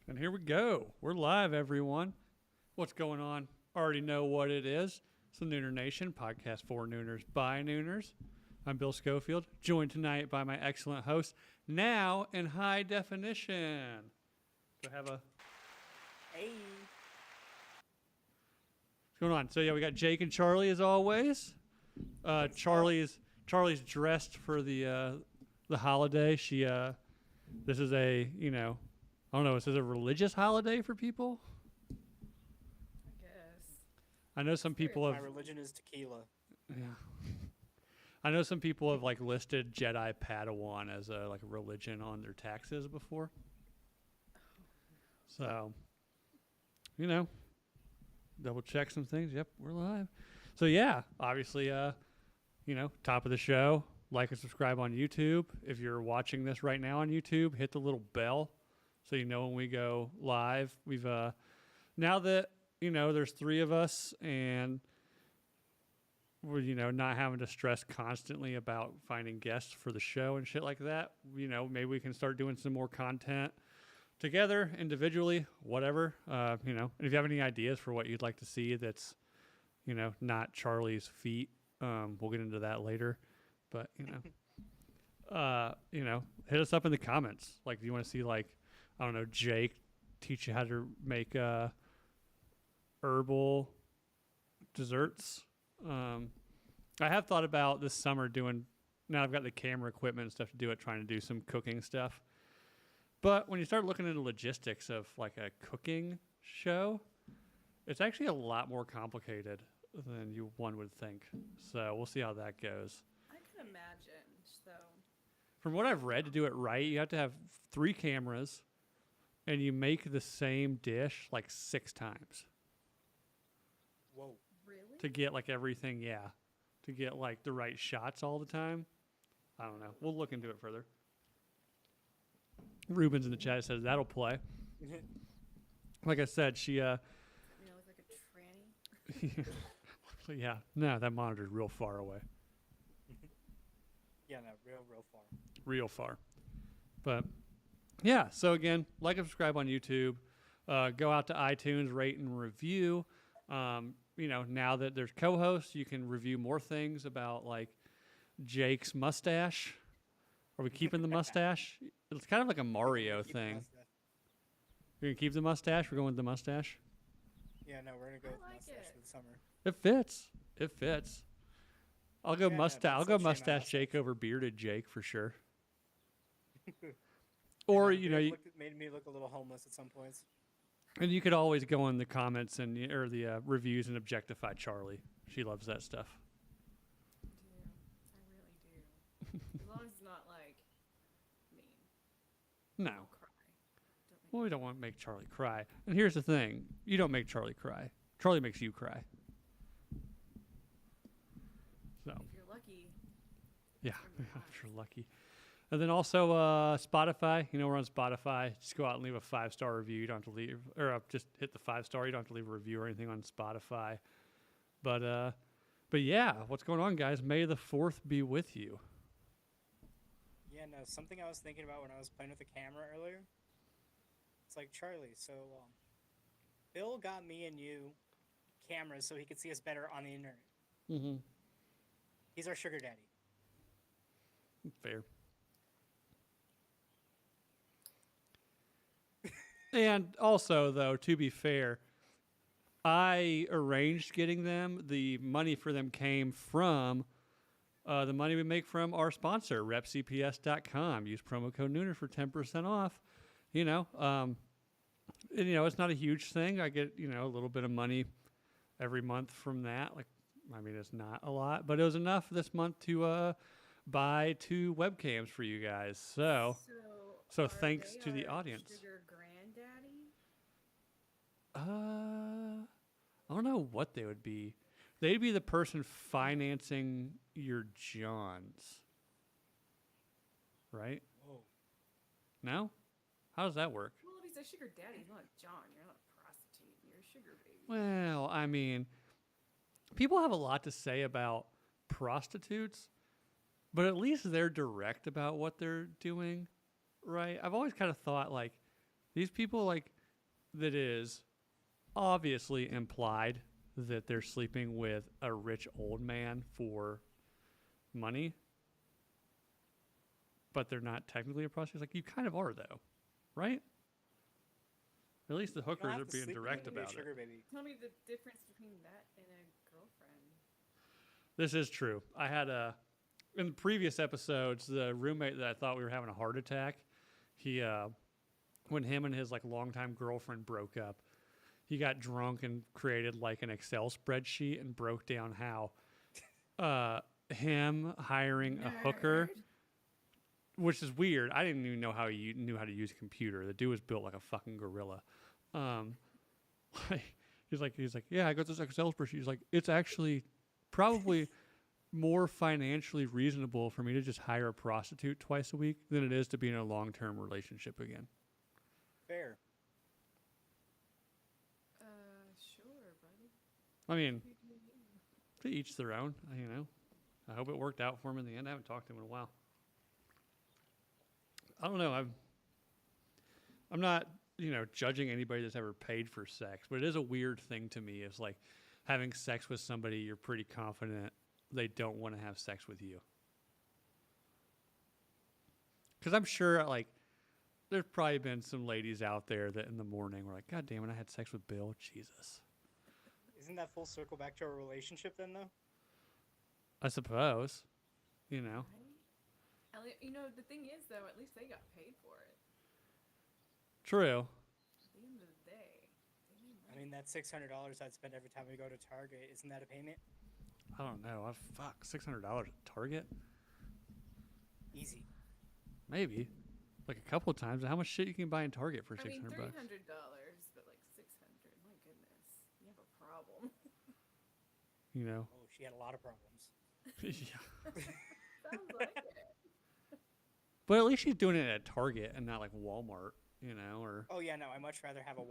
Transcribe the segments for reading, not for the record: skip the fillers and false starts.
And here we go. We're live, everyone. What's going on? Already know what it is. It's the Nooner Nation, podcast for Nooners by Nooners. I'm Bill Schofield, joined tonight by my excellent host, now in high definition. Do I have a... Hey. What's going on? So, yeah, we got Jake and Charlie, as always. Charlie's dressed for the holiday. This is a, I don't know, is this a religious holiday for people? I guess. I know some people My have... religion is tequila. Yeah. I know some people have listed Jedi Padawan as a religion on their taxes before. So, double check some things. Yep, we're live. So yeah, obviously, top of the show. Like and subscribe on YouTube. If you're watching this right now on YouTube, hit the little bell so you know when we go live. We've now that there's three of us and we're not having to stress constantly about finding guests for the show and shit like that. Maybe we can start doing some more content together, individually, whatever. And if you have any ideas for what you'd like to see that's not Charlie's feet, we'll get into that later. But hit us up in the comments. Do you want to see I don't know, Jake teach you how to make herbal desserts? I have thought about this summer doing. Now I've got the camera equipment and stuff to do it, trying to do some cooking stuff. But when you start looking into logistics of a cooking show, it's actually a lot more complicated than one would think. So we'll see how that goes. I can imagine, so. From what I've read, to do it right, you have to have 3 cameras, and you make the same dish 6 times. Whoa. Really? To get everything, yeah. To get the right shots all the time. I don't know. We'll look into it further. Ruben's in the chat says that'll play. Like I said, she look like a tranny? yeah. No, that monitor's real far away. Yeah, no, real far. Real far. But yeah, so again, like and subscribe on YouTube. Go out to iTunes, rate and review. Now that there's co-hosts, you can review more things about Jake's mustache. Are we keeping the mustache? It's kind of like a Mario thing. You're going to keep the mustache? We're going with the mustache? Yeah, no, we're going to go with like mustache it. for the summer. It fits. It fits. I'll go mustache. I'll go mustache mustache. Jake over bearded Jake for sure. Or Made me look a little homeless at some points. and you could always go in the comments or the reviews and objectify Charlie. She loves that stuff. I do. I really do. As long as it's not mean. No. Don't cry. Don't make Well, we don't want to make Charlie cry. And here's the thing: you don't make Charlie cry. Charlie makes you cry. So If you're lucky. yeah, if you're lucky. And then also Spotify. We're on Spotify. Just go out and leave a 5-star review. You don't have to leave, or just hit the 5-star. You don't have to leave a review or anything on Spotify. But yeah, what's going on, guys? May the 4th be with you. Yeah, no, something I was thinking about when I was playing with the camera earlier. It's Charlie, so Bill got me and you cameras so he could see us better on the internet. Mm-hmm. He's our sugar daddy. Fair. And also, though, to be fair, I arranged getting them. The money for them came from the money we make from our sponsor, repcps.com. Use promo code Nooner for 10% off. And, it's not a huge thing. I get, a little bit of money every month from that. It's not a lot, but it was enough this month to buy 2 webcams for you guys. So thanks to the audience. Sugar granddaddy? I don't know what they would be. They'd be the person financing your Johns. Right? Whoa. No? How does that work? Well, if he's a sugar daddy, he's not John. You're not a prostitute. You're a sugar baby. Well, people have a lot to say about prostitutes, but at least they're direct about what they're doing, right? I've always kind of thought these people that is obviously implied that they're sleeping with a rich old man for money, but they're not technically a prostitute. Like, you kind of are, though, right? At least the You don't hookers have are to being sleep with direct them to be a about it. sugar baby. Tell me the difference between that and a girlfriend. This is true. I had in the previous episodes, the roommate that I thought we were having a heart attack, he, when him and his like longtime girlfriend broke up, he got drunk and created like an Excel spreadsheet and broke down how, him hiring a hooker, which is weird. I didn't even know how he knew how to use a computer. The dude was built like a fucking gorilla. He's like, yeah, I got this Excel spreadsheet. He's like, it's actually probably more financially reasonable for me to just hire a prostitute twice a week than it is to be in a long-term relationship again. Fair. Sure, buddy. I mean, to each their own, you know. I hope it worked out for him in the end. I haven't talked to him in a while. I don't know. I'm not, judging anybody that's ever paid for sex, but it is a weird thing to me. It's like having sex with somebody you're pretty confident they don't want to have sex with you. Because I'm sure, like, there's probably been some ladies out there that in the morning were like, God damn it, I had sex with Bill. Jesus. Isn't that full circle back to a relationship then, though? I suppose. Right? The thing is, though, at least they got paid for it. True. At the end of the day, they need I mean, that $600 I'd spend every time we go to Target, isn't that a payment? I don't know. Fuck, $600 at Target? Easy. Maybe. Like a couple of times. How much shit you can buy in Target for $600? $300, but like $600. My goodness, you have a problem. Oh, she had a lot of problems. Yeah. Sounds like it. But at least she's doing it at Target and not like Walmart, or Oh, yeah, no, I'd much rather have a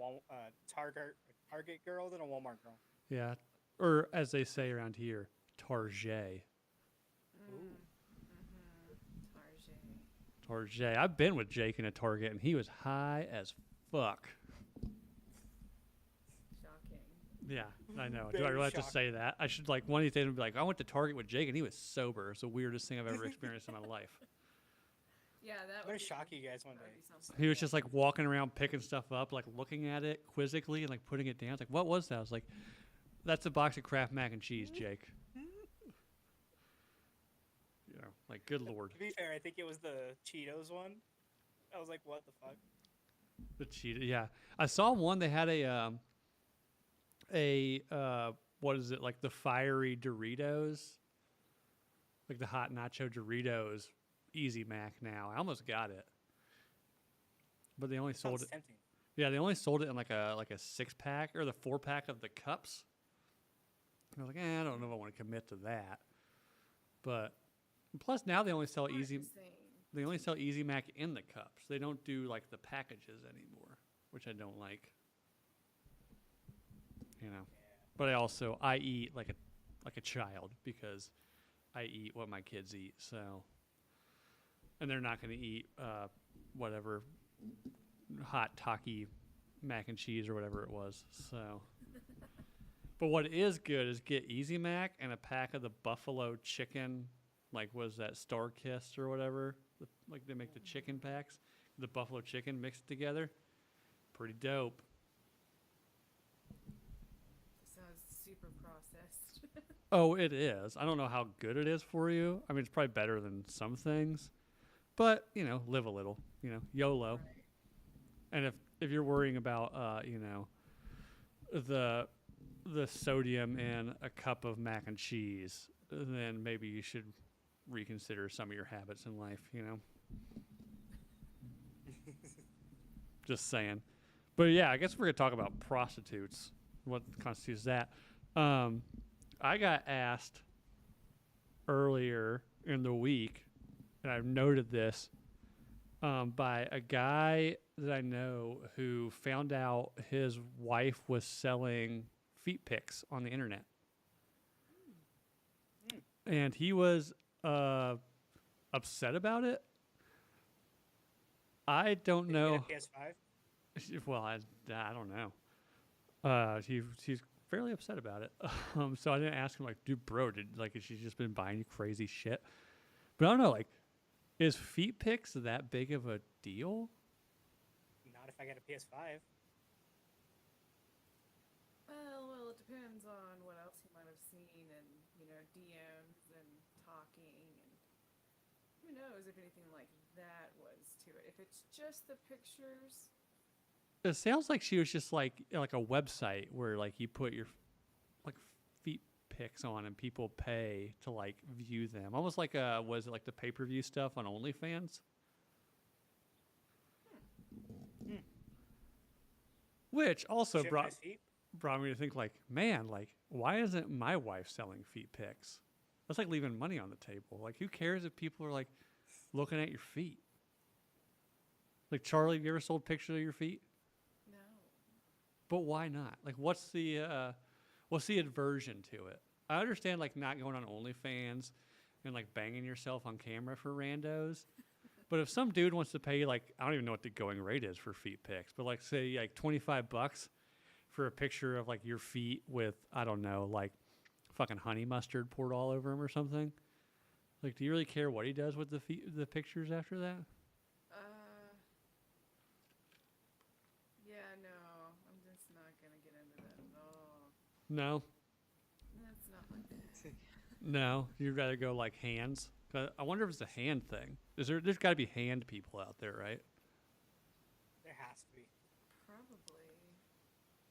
Target girl than a Walmart girl. yeah, or as they say around here, Target. Target. I've been with Jake in a Target and he was high as fuck. Shocking. Yeah, I know. Do I Very really have to shocking. say that? I should, like, one of these days be like, I went to Target with Jake and he was sober. It's the weirdest thing I've ever experienced in my life. Yeah, that I'm would going be, to shock you guys one that would day. be something. He was just like walking around picking stuff up, like looking at it quizzically and like putting it down. It's like, what was that? I was like, that's a box of Kraft mac and cheese, Jake. Like, good lord. To be fair, I think it was the Cheetos one. I was like, what the fuck? The cheetah, yeah. I saw one. They had what is it, like the fiery Doritos, like the hot nacho Doritos, Easy Mac. Now I almost got it, but they only sold Sounds it. tempting. Yeah, they only sold it in like a 6-pack or the 4-pack of the cups. I was like, I don't know if I want to commit to that. But plus now they only sell Easy. They only sell Easy Mac in the cups. They don't do like the packages anymore, which I don't like. But I eat like a child because I eat what my kids eat. So, and they're not going to eat whatever hot Taki mac and cheese or whatever it was. So, but what is good is get Easy Mac and a pack of the buffalo chicken. Like, was that Star Kissed or whatever? Like, they make the chicken packs, the buffalo chicken mixed together. Pretty dope. Sounds super processed. Oh, it is. I don't know how good it is for you. I mean, it's probably better than some things, but live a little. YOLO. Right. And if you're worrying about the sodium in a cup of mac and cheese, then maybe you should reconsider some of your habits in life. Just saying. But yeah, I guess we're gonna talk about prostitutes. What constitutes that? I got asked earlier in the week, and I've noted this by a guy that I know who found out his wife was selling feet pics on the internet, and he was upset about it. I don't Did you know. get a PS5? Well, I don't know. She's fairly upset about it. So I didn't ask him like, dude, bro, has she just been buying you crazy shit? But I don't know, like, is feet pics that big of a deal? Not if I got a PS5. Well, it depends on what else you might have seen and, DMs and talking and who knows if anything like that was to it. If it's just the pictures, It sounds like she was just like a website where like you put your like feet pics on and people pay to like view them. Almost like was it like the pay-per-view stuff on OnlyFans? Which also She have nice feet? brought me to think like, man, like why isn't my wife selling feet pics? That's like leaving money on the table. Like who cares if people are like looking at your feet? Like Charlie, have you ever sold pictures of your feet? no. But why not? Like what's the aversion to it? I understand like not going on OnlyFans and like banging yourself on camera for randos. But if some dude wants to pay like I don't even know what the going rate is for feet pics, but like say like $25 for a picture of like your feet with I don't know like fucking honey mustard poured all over him or something. Like, do you really care what he does with the pictures after that? Yeah, no, I'm just not gonna get into that at all. No, That's not my thing. no. You'd rather go like hands. 'Cause I wonder if it's a hand thing. There's got to be hand people out there, right? There has to be. Probably.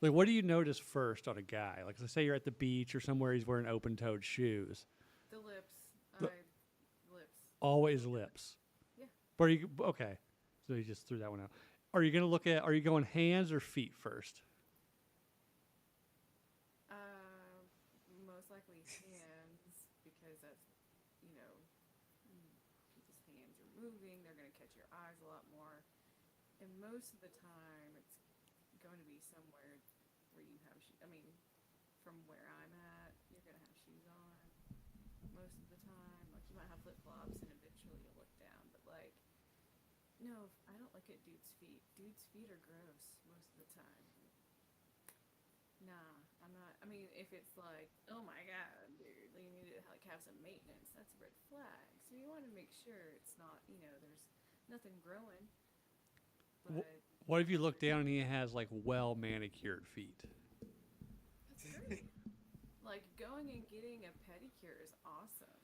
Like, what do you notice first on a guy? Like, let's say you're at the beach or somewhere he's wearing open-toed shoes. The lips. The- Lips. Always lips. Yeah. But are you okay? So you just threw that one out. Are you gonna look at? Are you going hands or feet first? Most likely hands because that's, people's hands are moving. They're going to catch your eyes a lot more. And most of the time, it's going to be somewhere where you have shoes. I mean, from where I'm at, you're going to have shoes on most of the time. Like, you might have flip flops and eventually you'll look down. But, like, no, I don't look at dudes' feet. Dudes' feet are gross most of the time. Nah, I'm not. I mean, if it's like, oh my god, dude, you need to like have some maintenance, that's a red flag. So you want to make sure it's not, there's nothing growing. But What if you look down and he has like well manicured feet? that's great. Like going and getting a pedicure is awesome.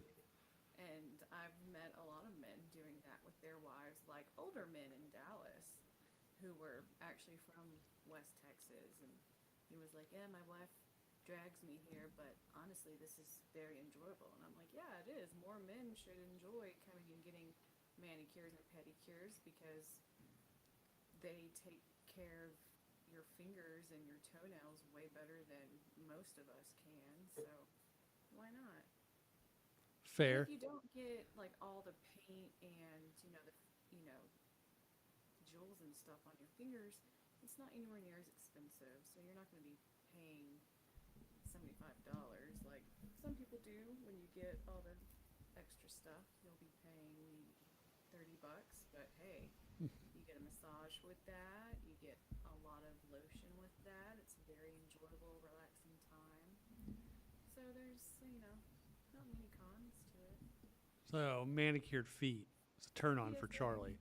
And I've met a lot of men doing that with their wives, like older men in Dallas who were actually from West Texas. And he was like, yeah, my wife drags me here, but honestly, this is very enjoyable. And I'm like, yeah, it is. More men should enjoy coming and getting manicures and pedicures because they take care of your fingers and your toenails way better than most of us can. So why not? Fair. If you don't get like all the paint and the jewels and stuff on your fingers, it's not anywhere near as expensive. So you're not going to be paying $75 like some people do. When you get all the extra stuff, you'll be paying $30. But hey, you get a massage with that. You get a lot of lotion with that. It's a very enjoyable, relaxing time. So there's not many cons to it. So manicured feet. It's a turn on for Yes, Charlie.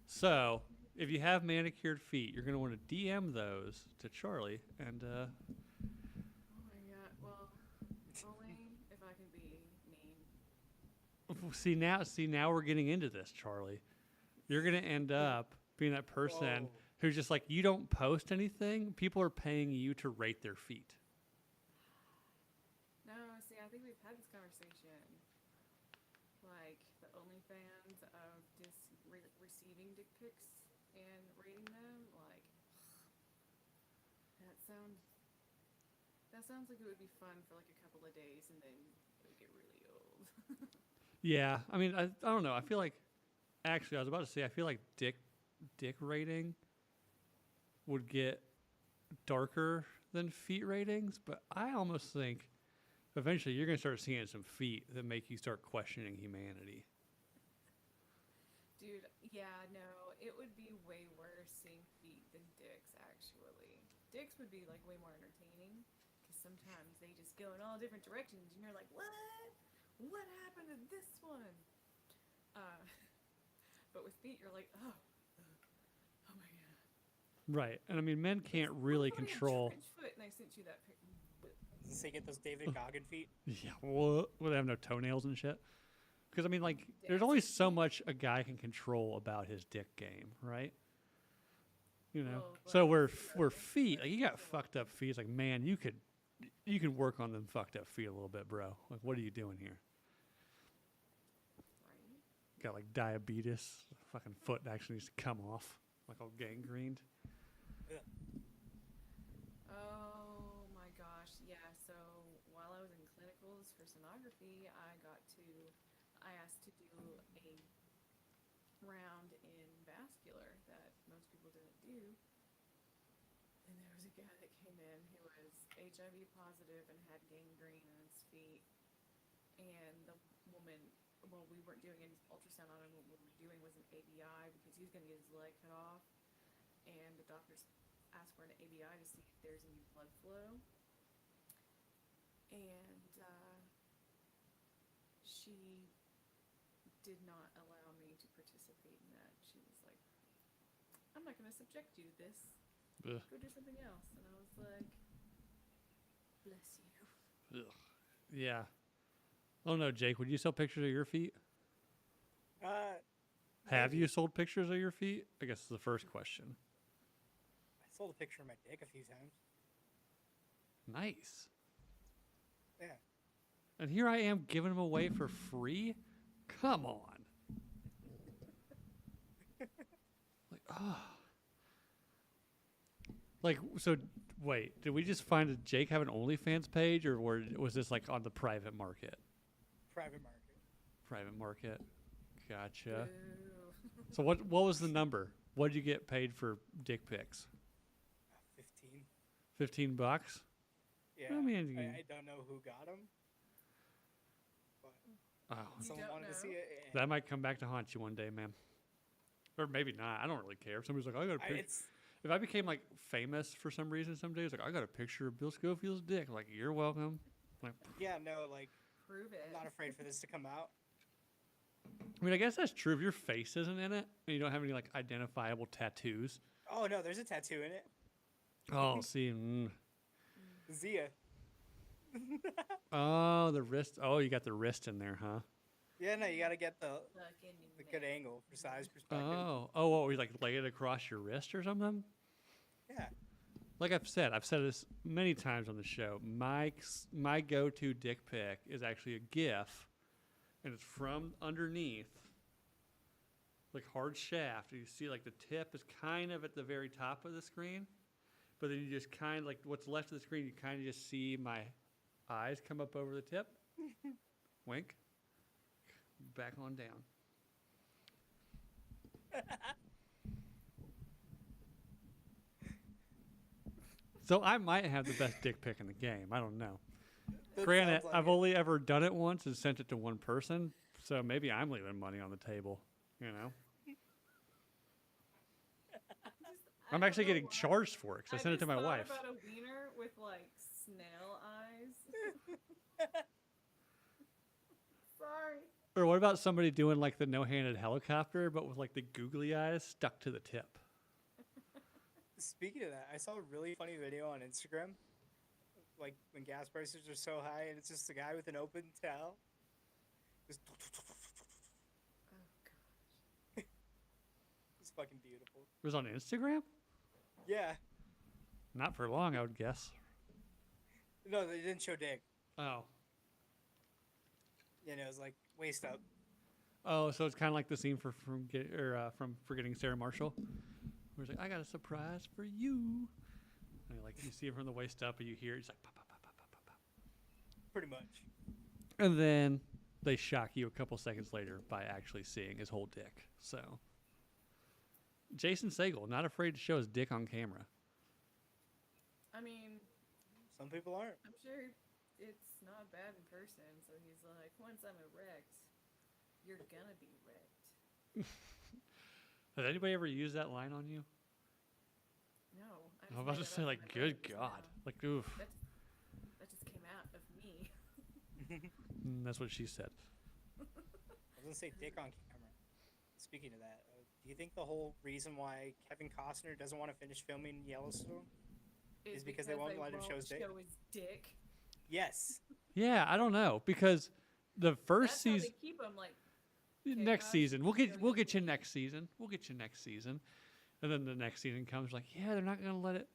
So if you have manicured feet, you're going to want to DM those to Charlie. And Oh my god! Well, only if I can be mean. see now we're getting into this, Charlie. You're going to end up being that person Whoa. who's just like, you don't post anything. People are paying you to rate their feet. No, see, I think we've had this conversation. Like the OnlyFans of just receiving dick pics and rating them. Like that sounds like it would be fun for like a couple of days, and then it would get really old. Yeah. I mean, I don't know. I feel like, actually, I was about to say, I feel like dick rating would get darker than feet ratings, but I almost think eventually you're going to start seeing some feet that make you start questioning humanity. Dude, yeah, no, it would be way worse seeing feet than dicks. dicks would be like way more entertaining because sometimes they just go in all different directions, and you're like, what? What happened to this one? Uh, but with feet, you're like, oh my god. Right. And I mean, men can't really What if I had control. trench foot and I sent you that picture? Does he get those David Goggin feet? Yeah. Well, they have no toenails and shit. Because I mean, like, there's only so much a guy can control about his dick game, right? You know. Well, So right. we're feet. Like, you got fucked up feet. It's like, man, you could work on them fucked up feet a little bit, bro. Like, what are you doing here? Right. Got like diabetes. Fucking foot actually needs to come off, like all gangrened. Oh my gosh, yeah. So while I was in clinicals for sonography, I asked to do a round in vascular that most people didn't do. And there was a guy that came in who was HIV positive and had gangrene in his feet. And the woman, well, we weren't doing an ultrasound on him. What we were doing was an ABI because he was going to get his leg cut off. And the doctors asked for an ABI to see if there's any blood flow. And she did not allow me to participate in that. She was like, I'm not going to subject you to this. Ugh. Go do something else. And I was like, bless you. Ugh. Yeah. Oh no, Jake, would you sell pictures of your feet? Have you sold pictures of your feet? I guess is the first question. I sold a picture of my dick a few times. Nice. Yeah. And here I am giving them away for free? Come on. Like, oh. Like, so, wait, did we just find that Jake have an OnlyFans page, or was this like on the private market? Private market. Private market. Gotcha. Boo. So what was the number? What did you get paid for dick pics? 15. $15? Yeah. I mean, I don't know who got them. But oh, someone don't wanted to know? see it. that might come back to haunt you one day, man. Or maybe not. I don't really care. If somebody's like, I got a picture. If I became like famous for some reason someday, it's like, I got a picture of Bill Schofield's dick. I'm like, you're welcome. Like, Yeah, no, like, Prove it. I'm not afraid for this to come out. I mean, I guess that's true. If your face isn't in it and you don't have any like identifiable tattoos. Oh, no, there's a tattoo in it. Oh, see. Zia. Oh, the wrist. Oh, you got the wrist in there, huh? Yeah, no, you got to get the Fucking good man. angle for size perspective. Oh, you like lay it across your wrist or something? Yeah. Like I've said this many times on the show. My go-to dick pic is actually a GIF, and it's from underneath, like hard shaft. You see, like the tip is kind of at the very top of the screen, but then you just kind of like what's left of the screen. You kind of just see my eyes come up over the tip. Wink. Back on down. So I might have the best dick pic in the game. I don't know. That Granted, sounds like I've it. only ever done it once and sent it to one person, so maybe I'm leaving money on the table. You know, I I'm don't actually know getting why. charged for it because I sent it to my just wife. thought about a wiener with like snail eyes. Sorry. Or what about somebody doing like the no-handed helicopter, but with like the googly eyes stuck to the tip? Speaking of that, I saw a really funny video on Instagram. Like when gas prices are so high, and it's just a guy with an open towel. Just Oh gosh. it's fucking beautiful. It was on Instagram? Yeah. Not for long, I would guess. No, they didn't show dick. Oh. You know, it was like waist up. Oh, so it's kind of like the scene from Forgetting Sarah Marshall, where it's like, I got a surprise for you. And like you see it from the waist up, and you hear it, it's like pop, pop, pop, pop, pop, pop, pop. Pretty much. And then they shock you a couple seconds later by actually seeing his whole dick. So, Jason Segel, not afraid to show his dick on camera. I mean, Some people aren't. I'm sure it's not bad in person. So he's like, once I'm erect, you're gonna be wrecked. Has anybody ever used that line on you? No, I I was about to say, like, good God. Like, oof. That just came out of me. That's what she said. I was gonna say dick on camera. Speaking of that, do you think the whole reason why Kevin Costner doesn't want to finish filming Yellowstone is because they won't let him show his dick? Dick. Yes. Yeah, I don't know, because the first That's how season, they keep him like. next Josh, season, we'll show get you your next season. We'll get you next season, and then the next season comes like, yeah, they're not gonna let it.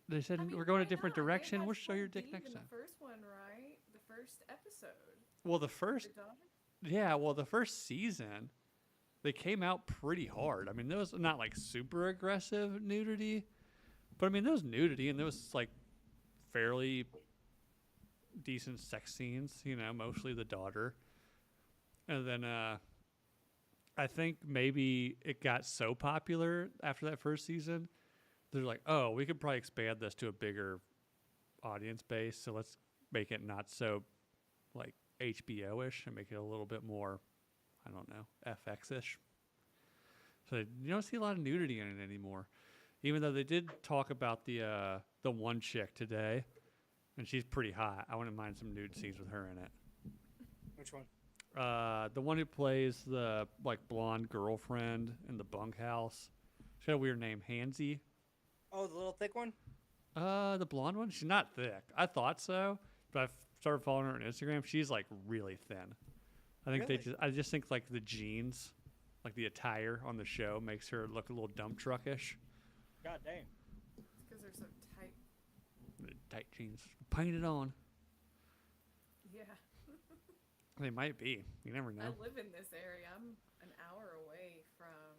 They said I mean, we're going why a different not? They direction. had We'll show your full dick deep next in time. The first one, right? The first episode. Well, the first, The daughter? yeah, well, the first season, they came out pretty hard. I mean, there was not like super aggressive nudity, but I mean, there was nudity and there was like fairly decent sex scenes. You know, mostly the daughter, and then I think maybe it got so popular after that first season. They're like, oh, we could probably expand this to a bigger audience base. So let's make it not so like HBO-ish and make it a little bit more, I don't know, FX-ish. So you don't see a lot of nudity in it anymore. Even though they did talk about the one chick today, and she's pretty hot. I wouldn't mind some nude scenes with her in it. Which one? The one who plays the like blonde girlfriend in the bunkhouse. She's got a weird name, Hansy. Oh, the little thick one? The blonde one? She's not thick. I thought so, but I've started following her on Instagram. She's like really thin. I think Really? I just think like the jeans, like the attire on the show makes her look a little dump truckish. God damn. It's because they're so tight. The tight jeans. Paint it on. Yeah. They might be. You never know. I live in this area. I'm an hour away from,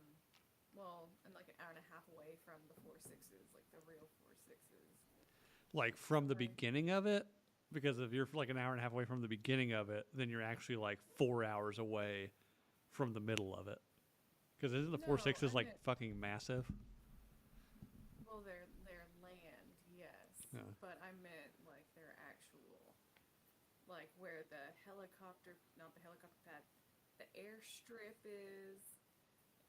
well, I'm like an hour and a half away from the 4-6s, like the real 4-6s. Like from the Right. beginning of it, because if you're like an hour and a half away from the beginning of it, then you're actually like 4 hours away from the middle of it. Because isn't the No, 4-6s I like meant- fucking massive? Well, their land, yes. Yeah. But I meant like their actual, like where the helicopter, not the helicopter pad, the airstrip is,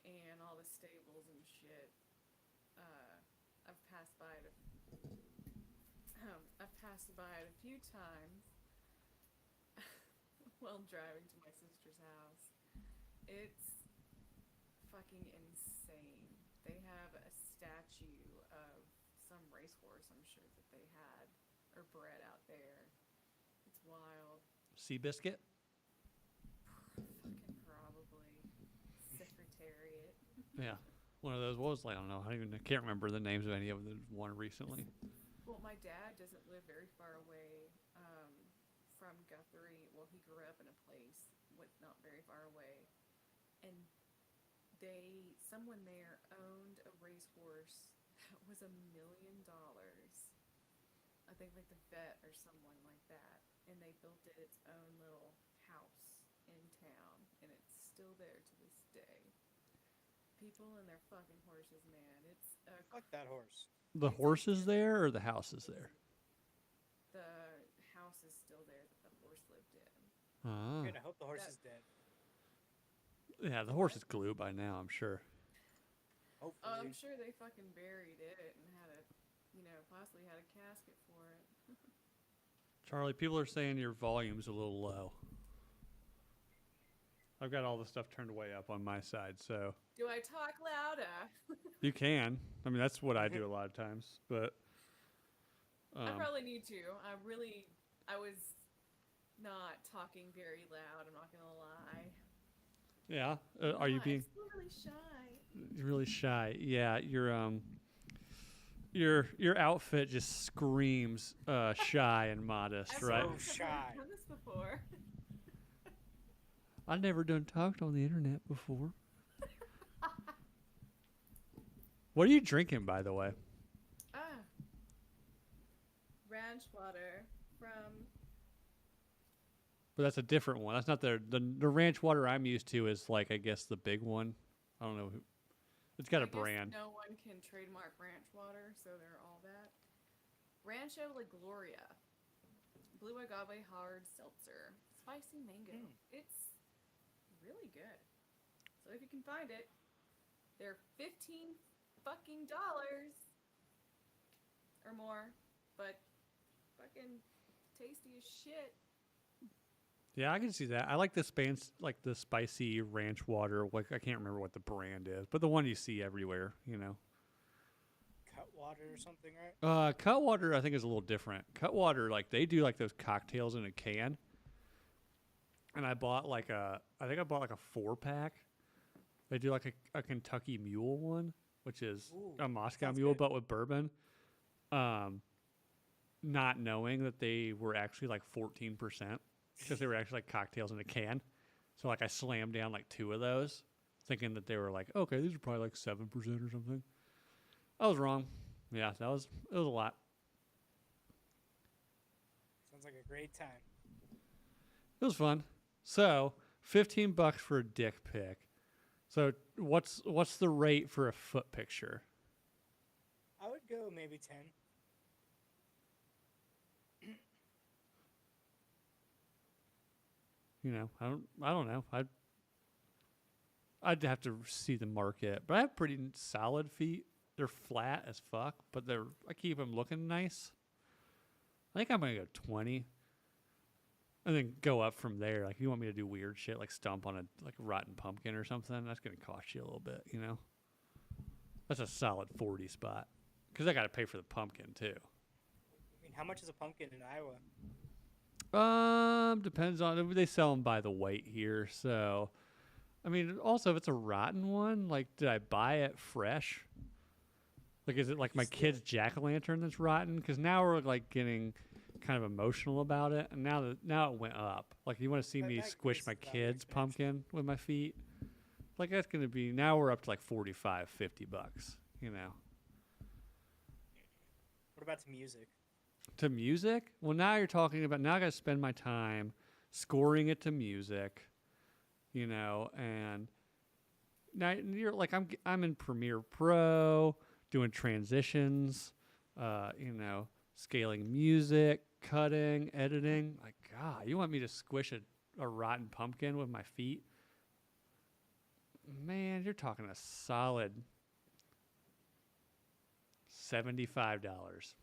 and all the stables and shit. I've passed by it. I've passed by it a few times while driving to my sister's house. It's fucking insane. They have a statue of some racehorse, I'm sure, that they had or bred out there. It's wild. Seabiscuit? Fucking probably. Secretariat. Yeah. One of those was like, I don't know. I can't remember the names of any of the one recently. Well, my dad doesn't live very far away from Guthrie. Well, he grew up in a place not very far away, and someone there owned a racehorse that was $1 million. I think like the vet or someone like that, and they built it its own little house in town, and it's still there to this day. People and their fucking horses, man. It's a Fuck that horse. The horse is there or the house is there? the house is still there that the horse lived in. Ah. Good, I hope the horse That- is dead. Yeah, the horse is glued by now, I'm sure. Hopefully. I'm sure they fucking buried it and had a, possibly had a casket for it. Charlie, people are saying your volume's a little low. I've got all the stuff turned way up on my side, so Do I talk louder? you can. I mean, that's what I do a lot of times, but I probably need to. I was not talking very loud, I'm not gonna lie. yeah. Are you I'm being still really shy. really shy? Yeah, your outfit just screams shy and modest, I've right? So never shy. done this before. I've never done talked on the internet before. What are you drinking, by the way? Ranch water from. But that's a different one. That's not the ranch water I'm used to is like, I guess, the big one. I don't know. It's got I a guess brand. No one can trademark ranch water, so they're all that. Rancho La Gloria. Blue agave hard seltzer. Spicy mango. It's really good. So if you can find it, they're $15 fucking dollars. more, but fucking tasty as shit. Yeah, I can see that. I like the like the spicy ranch water. Like I can't remember what the brand is, but the one you see everywhere, you know. Cutwater or something, right? Cutwater I think is a little different. Cutwater, like they do like those cocktails in a can. And I bought like I think I bought like a 4-pack. They do like a Kentucky Mule one, which is Ooh, a Moscow sounds Mule good. but with bourbon. Not knowing that they were actually like 14% because they were actually like cocktails in a can. So like I slammed down like 2 of those, thinking that they were like, okay, these are probably like 7% or something. I was wrong. Yeah, it was a lot. Sounds like a great time. It was fun. So $15 for a dick pic. So what's the rate for a foot picture? I would go maybe 10. You know, I don't know. I'd have to see the market, but I have pretty solid feet. They're flat as fuck, but I keep them looking nice. I think I'm gonna go 20, and then go up from there. Like if you want me to do weird shit, like stomp on a rotten pumpkin or something, that's gonna cost you a little bit. You know, that's a solid 40 spot, because I got to pay for the pumpkin too. I mean, how much is a pumpkin in Iowa? Depends on they sell them by the weight here. So, I mean, also if it's a rotten one, like did I buy it fresh? Like is it like my kid's jack-o'-lantern that's rotten? Because now we're like getting kind of emotional about it, and now it went up. Like you want to see me That squish my increases value kid's exponentially. pumpkin with my feet? Like that's gonna be now we're up to like $45, $50. You know. What about to music? To music? Well, now you're talking about now I got to spend my time scoring it to music, you know, and now you're like I'm in Premiere Pro doing transitions, you know, scaling music, cutting, editing. Like God, you want me to squish a rotten pumpkin with my feet? Man, you're talking a solid $75.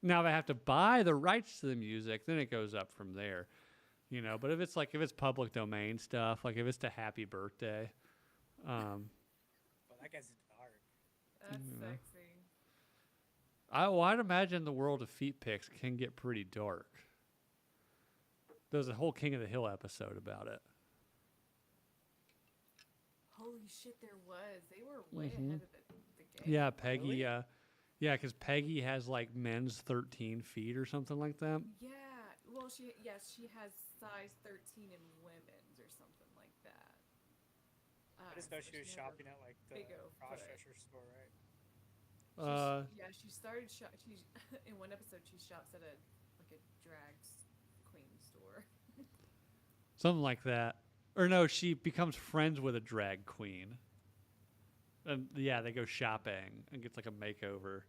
Now if I have to buy the rights to the music, then it goes up from there, you know. But if it's public domain stuff, like if it's to Happy Birthday, Well, that guy's dark. That's Yeah. sexy. I'd imagine the world of feet pics can get pretty dark. There's a whole King of the Hill episode about it. Holy shit, there was. They were way ahead of the game. Yeah, Peggy. Really? Yeah, because Peggy has like men's 13 feet or something like that. Yeah. Well, she has size 13 in women's or something like that. I just know So she was had her shopping at like the big O foot. cross-dresser store, right? She started she's in one episode she shops at a drag queen store. Something like that. Or no, she becomes friends with a drag queen. And yeah, they go shopping and gets like a makeover.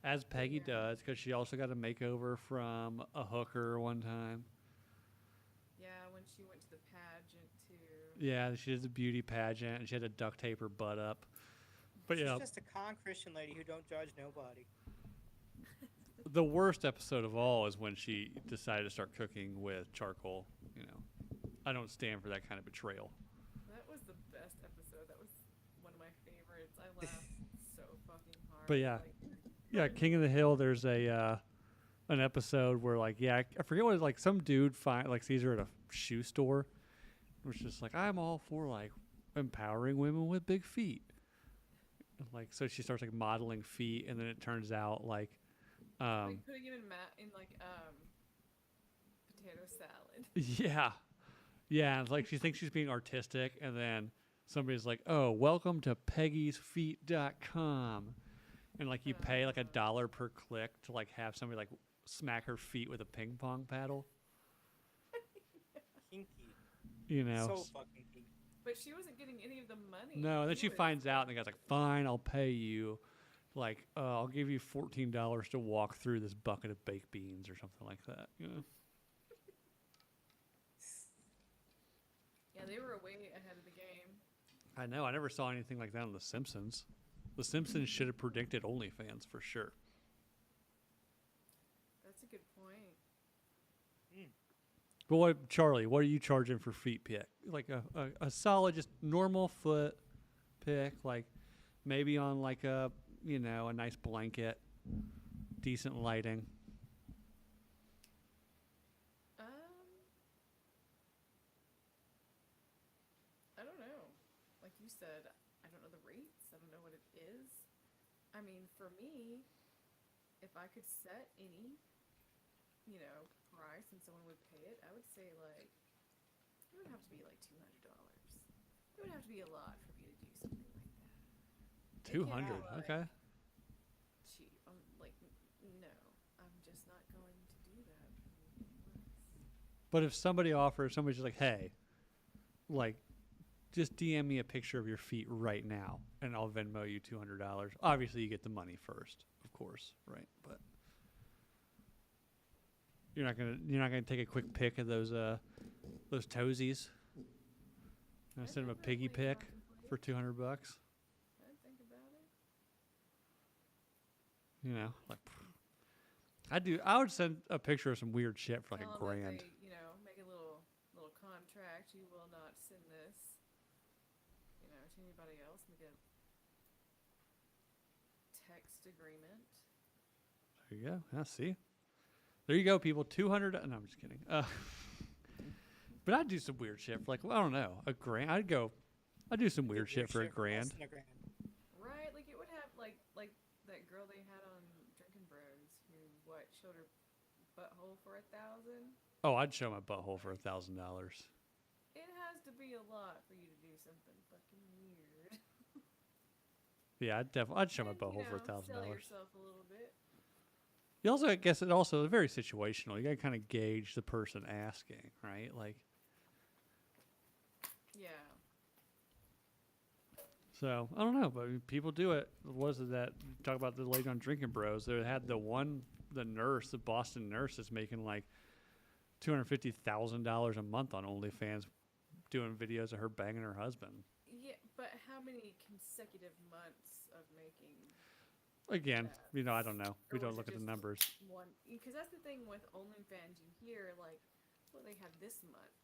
As Peggy does, because she also got a makeover from a hooker one time. Yeah, when she went to the pageant too. Yeah, she did the beauty pageant and she had to duct tape her butt up. But She's yeah, just a con Christian lady who don't judge nobody. the worst episode of all is when she decided to start cooking with charcoal. You know, I don't stand for that kind of betrayal. That was the best episode. That was one of my favorites. I laughed so fucking hard. But yeah. Yeah, King of the Hill. There's an episode where like I forget what like some dude sees her at a shoe store, was just like I'm all for like empowering women with big feet. Like so she starts like modeling feet, and then it turns out like putting him in potato salad. yeah, like she thinks she's being artistic, and then somebody's like, oh, welcome to peggiesfeet.com. And like you pay like $1 per click to like have somebody like smack her feet with a ping pong paddle. Kinky. You know. So fucking kinky. But she wasn't getting any of the money. No, and then He she was- finds out, and the guy's like, "Fine, I'll pay you. Like, I'll give you $14 to walk through this bucket of baked beans or something like that." You know. Yeah, they were way ahead of the game. I know. I never saw anything like that on The Simpsons. The Simpsons should have predicted OnlyFans for sure. That's a good point. But what, Charlie, what are you charging for feet pic? Like a solid, just normal foot pic, like maybe on like a, you know, a nice blanket, decent lighting. I don't know. Like you said, I don't know the rates. I don't know what it is. I mean, for me, if I could set any, you know, price and someone would pay it, I would say like it would have to be like $200. It would have to be a lot for me to do something like that. It can't 200, be, like, okay. cheap. Like no, I'm just not going to do that for anything less. But if somebody offers, somebody's just like, hey, like, just DM me a picture of your feet right now, and I'll Venmo you $200. Obviously, you get the money first, of course, right? But you're not gonna take a quick pic of those toesies. I'd Send them a piggy definitely pic contemplate. for $200. I'd think about it. You know, like I would send a picture of some weird shit for like Tell a 'em that grand. they, you know, make a little contract. You will not send this, you know, to anybody else. Make a text agreement. There you go. Yeah, see. There you go, people. 200. No, I'm just kidding. But I'd do some weird shit for like, well, I don't know, a grand. I'd do some weird shit for a less grand. than a grand. Right, like it would have like that girl they had on Drinking Bros who showed her butthole for $1,000. Oh, I'd show my butthole for $1,000. It has to be a lot for you to do something fucking weird. Yeah, I'd show my And, butthole you for know, $1,000. sell yourself a little bit. You also, I guess, it also is very situational. You gotta kind of gauge the person asking, right? Like, Yeah. so I don't know, but I mean, people do it. What is it that talk about the lady on Drinking Bros? They had the nurse, the Boston nurse, is making like $250,000 a month on OnlyFans, doing videos of her banging her husband. Yeah, but how many consecutive months of making? Again, you know, I don't know. We Or don't was look it at the just numbers. One, because that's the thing with OnlyFans. You hear like, well, they had this month,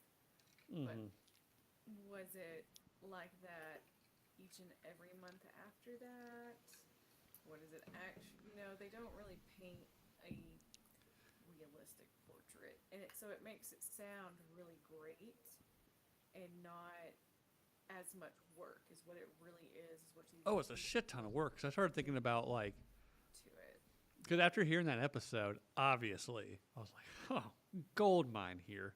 but Mhm. was it like that each and every month after that? What is it actually? You know, they don't really paint a realistic portrait, and so it makes it sound really great and not as much work as what it really is. What you Oh, it's a shit ton of work. So I started thinking about like, to it. because after hearing that episode, obviously, I was like, oh, gold mine here.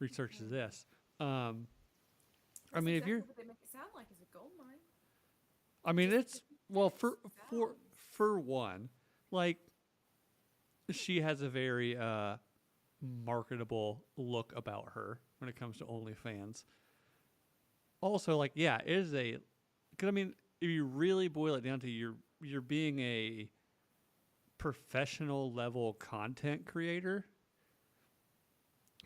Research this. I That's mean, if exactly you're, what they make it sound like is a gold mine. I mean, Just it's, well, for sounds. for one, like, she has a very marketable look about her when it comes to OnlyFans. Also, like, yeah, it is a, because I mean, if you really boil it down to you're being a professional level content creator.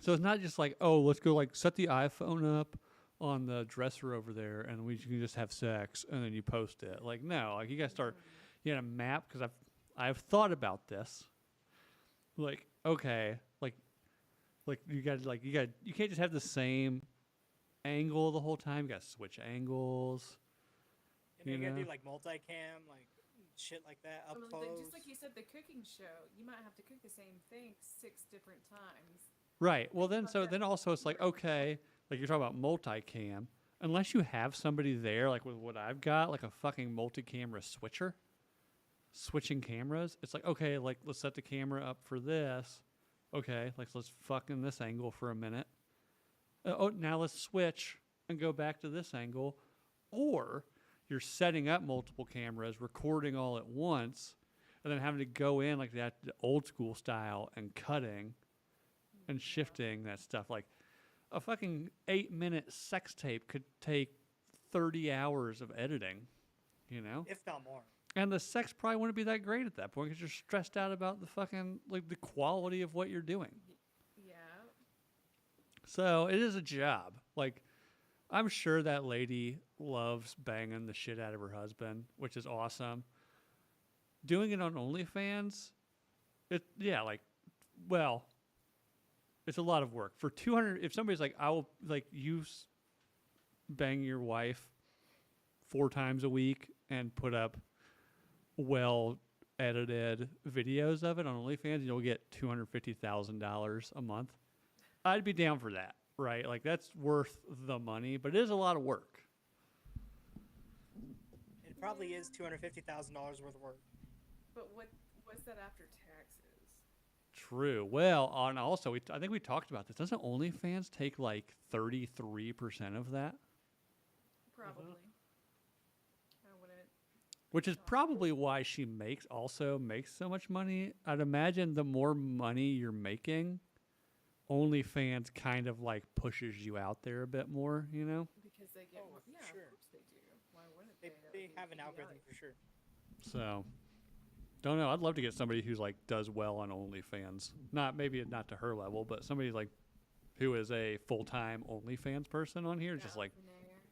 So it's not just like, oh, let's go like set the iPhone up on the dresser over there and we can just have sex and then you post it. Like, no, like you gotta start, you gotta map, because I've thought about this. Like, okay, like you can't just have the same angle the whole time. You gotta switch angles. And you You gotta know? do like multicam, like shit like that, up close. Just like you said, the cooking show, you might have to cook the same thing 6 different times. Right. Well, then also it's like, okay, like you're talking about multicam. Unless you have somebody there, like with what I've got, like a fucking multi-camera switcher, switching cameras. It's like, okay, like let's set the camera up for this. Okay, like let's fuck in this angle for a minute. Oh, now let's switch and go back to this angle. Or you're setting up multiple cameras, recording all at once, and then having to go in like that, the old school style, and cutting and shifting that stuff. Like a fucking 8-minute sex tape could take 30 hours of editing, you know? if not more. And the sex probably wouldn't be that great at that point because you're stressed out about the fucking, like, the quality of what you're doing. Yeah. So it is a job. Like, I'm sure that lady loves banging the shit out of her husband, which is awesome. Doing it on OnlyFans, well, it's a lot of work for 200. If somebody's like, I will like bang your wife 4 times a week and put up well edited videos of it on OnlyFans, you'll get $250,000 a month. I'd be down for that, right? Like that's worth the money, but it is a lot of work. It probably is $250,000 worth of work. But what's that after taxes? True. Well, and also I think we talked about this. Doesn't OnlyFans take like 33% of that? Probably. I wouldn't. Which is probably why she makes so much money. I'd imagine the more money you're making, OnlyFans kind of like pushes you out there a bit more, you know? Because they get more. for Yeah, sure. of course they do. Why wouldn't They, they? That they would be have an algorithm idiotic. for sure. So, don't know. I'd love to get somebody who's like does well on OnlyFans. Maybe not to her level, but somebody like who is a full-time OnlyFans person on here. Just like Millionaire.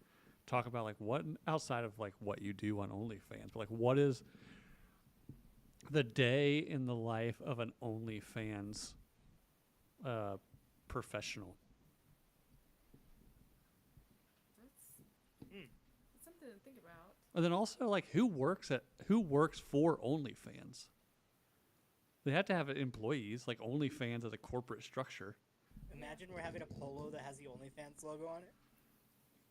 talk about like what outside of like what you do on OnlyFans, but like what is the day in the life of an OnlyFans professional? That's something to think about. And then also like who works for OnlyFans? They have to have employees. Like OnlyFans as a corporate structure. Imagine we're having a polo that has the OnlyFans logo on it.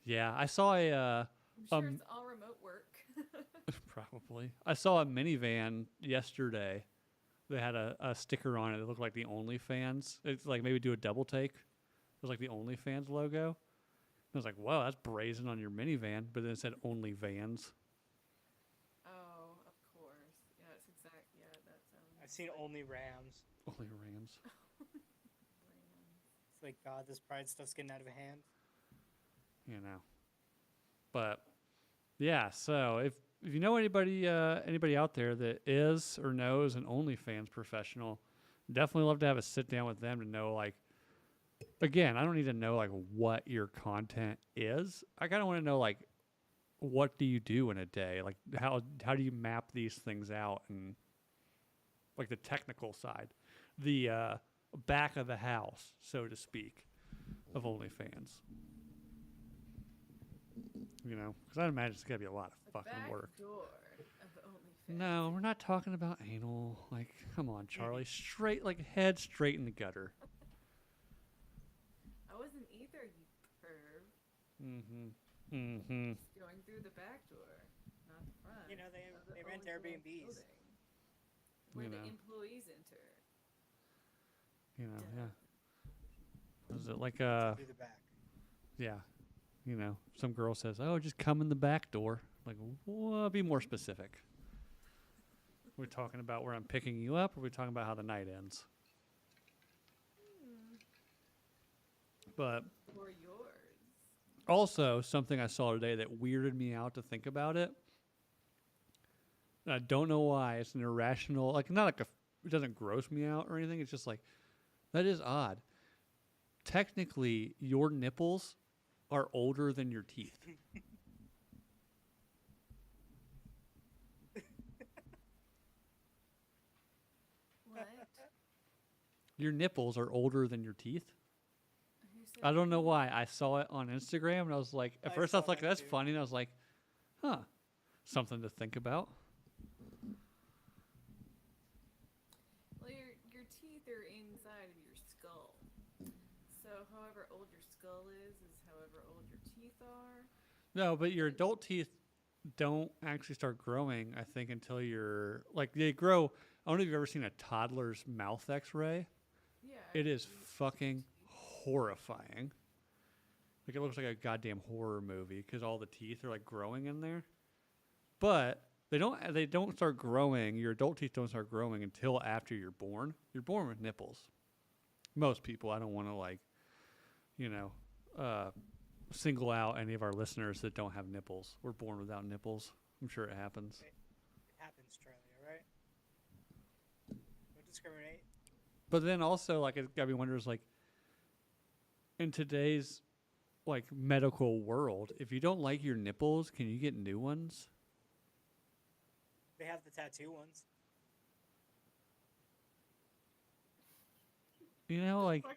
Yeah, I saw I'm sure it's all remote work. probably. I saw a minivan yesterday that had a sticker on it that looked like the OnlyFans. It's like maybe do a double take. It was like the OnlyFans logo. I was like, whoa, that's brazen on your minivan. But then it said OnlyVans. Oh, of course. Yeah, it's exact. Yeah, that sounds. I've seen only Rams. Only Rams. It's like, God, this pride stuff's getting out of hand. You know. But yeah, so if you know anybody out there that is or knows an OnlyFans professional, definitely love to have a sit down with them to know like again, I don't need to know like what your content is. I kind of want to know like what do you do in a day? Like how do you map these things out and like the technical side, the back of the house, so to speak, of OnlyFans. You know, because I imagine it's gonna be a lot of fucking Back work. door of OnlyFans. No, we're not talking about anal. Like, come on, Charlie. Straight, like, head straight in the gutter. I wasn't either, you perv. Mm-hmm. Mm-hmm. Just going through the back door, not the front. You know, they of the rent OnlyFans Airbnbs. building, where You the know. employees enter. You know, Duh. yeah. Was it like Through the back. yeah, you know, some girl says, "Oh, just come in the back door." Like, well, be more specific. We're talking about where I'm picking you up, or we're talking about how the night ends. But Or yours. also, something I saw today that weirded me out to think about it. And I don't know why. It's an irrational, like, not like it doesn't gross me out or anything. It's just like, that is odd. Technically, your nipples are older than your teeth. What? Your nipples are older than your teeth. Who said I don't know that? why. I saw it on Instagram and I was like, at I first I was saw like, that that's too. funny. And I was like, huh, something to think about. Well, your teeth are inside of your skull. So however old your skull is however old your teeth are. No, but your adult teeth don't actually start growing, I think, until you're like they grow. I don't know if you've ever seen a toddler's mouth x-ray. Yeah. It is you- fucking horrifying. Like it looks like a goddamn horror movie because all the teeth are like growing in there. But they don't start growing. Your adult teeth don't start growing until after you're born. You're born with nipples. Most people. I don't want to like, you know, single out any of our listeners that don't have nipples. We're born without nipples. I'm sure it happens. It happens, Charlie, alright? Don't discriminate. But then also, like, it got me wonders, like, in today's like medical world, if you don't like your nipples, can you get new ones? They have the tattoo ones. You know, like Fuck.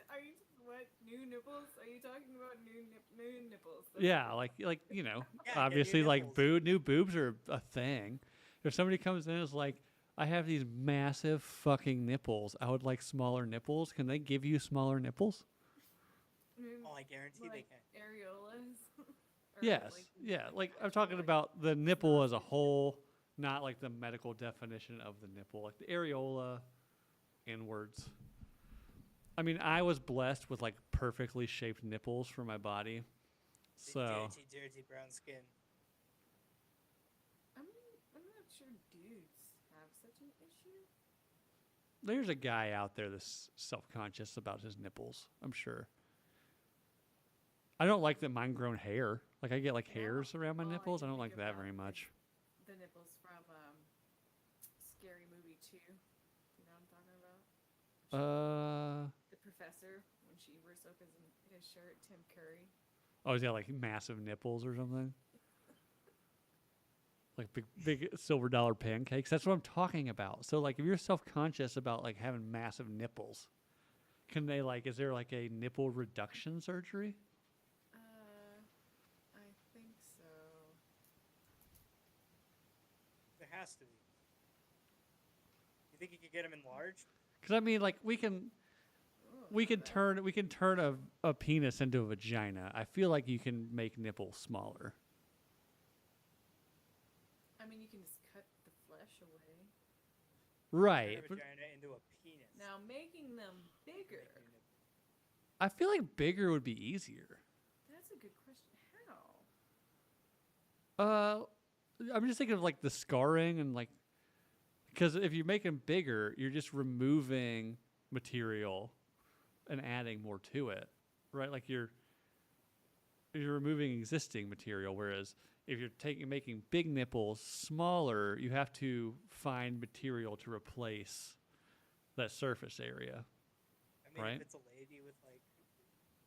Are you what? New nipples? Are you talking about new nipples? That's yeah, what- like you know, Yeah, get new obviously like nipples. new boobs are a thing. If somebody comes in and is like, I have these massive fucking nipples, I would like smaller nipples. Can they give you smaller nipples? new, Oh, I guarantee they like can. areolas. Or, Yes. like, Yeah. Like I'm actual, talking like, about the nipple as a sausage whole, not like the medical definition of the nipple, like the areola inwards. I mean, I was blessed with like perfectly shaped nipples for my body. The So, dirty brown skin. I'm not sure dudes have such an issue. there's a guy out there that's self-conscious about his nipples, I'm sure. I don't like that mine grown hair. Like I get like No, hairs around my all I nipples. I can don't think like that about very is much. The nipples from Scary Movie 2. You know what I'm talking about? The professor, when she rips open his shirt, Tim Curry. Oh, he's got like massive nipples or something. Like big silver dollar pancakes. That's what I'm talking about. So like if you're self-conscious about like having massive nipples, can they like is there like a nipple reduction surgery? I think so. There has to be. You think you could get them enlarged? Cuz I mean like we can turn a penis into a vagina. I feel like you can make nipples smaller. I mean, you can just cut the flesh away. Right. Turn a But vagina into a penis. Now, making them bigger. Make new nipples. I feel like bigger would be easier. That's a good question. How? I'm just thinking of like the scarring and like because if you make them bigger, you're just removing material and adding more to it, right? Like you're removing existing material, whereas if you're making big nipples smaller, you have to find material to replace that surface area. I mean, Right. if it's a lady with like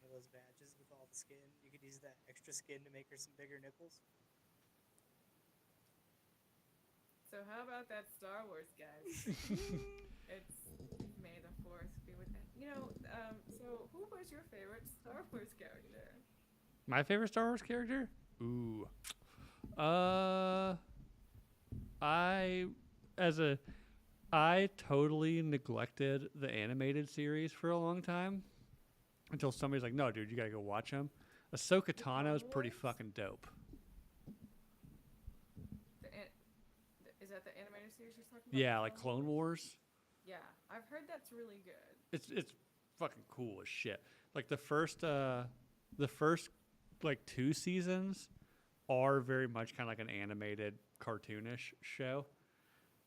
one of those badges with all the skin, you could use that extra skin to make her some bigger nipples. So, how about that Star Wars, guys? It's May the 4th be with that. So who was your favorite Star Wars character? My favorite Star Wars character? Ooh. I I totally neglected the animated series for a long time until somebody's like, "No, dude, you gotta go watch them." Ahsoka Tano is pretty Wars? fucking dope. Is that the animated series you're talking about? Yeah, the like Clone Wars. Yeah, I've heard that's really good. It's fucking cool as shit. Like the first like 2 seasons are very much kind of like an animated cartoonish show.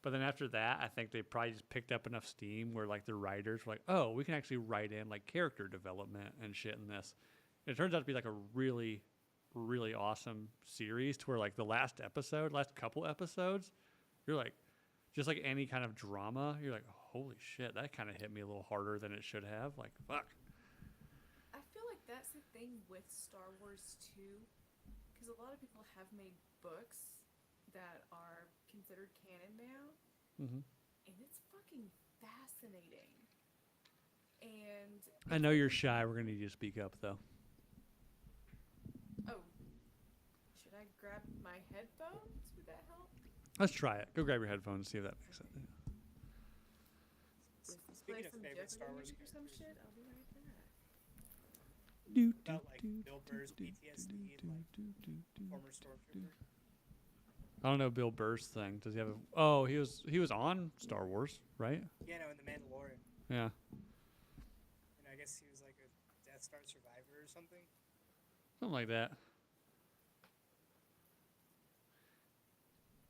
But then after that, I think they probably just picked up enough steam where like the writers were like, "Oh, we can actually write in like character development and shit in this." And it turns out to be like a really really awesome series to where like the last couple episodes, you're like just like any kind of drama, you're like, "Holy shit, that kind of hit me a little harder than it should have." Like, fuck. I feel like that's the thing with Star Wars too, because a lot of people have made books that are considered canon now, Mm-hmm. and it's fucking fascinating. And I know you're shy. We're gonna need you to speak up though. oh, should I grab my headphones? Would that help? Let's try it. Go grab your headphones and see if that makes sense. Just play Speaking of some favorite Star Jeopardy Wars music or some characters, shit. I'll be right back. about like Bill Burr's PTSD and like former stormtrooper. I don't know Bill Burr's thing. Does he have a? Oh, he was on Star Wars, right? Yeah, no, in the Mandalorian, Yeah. and I guess he was like a Death Star survivor or something. Something like that.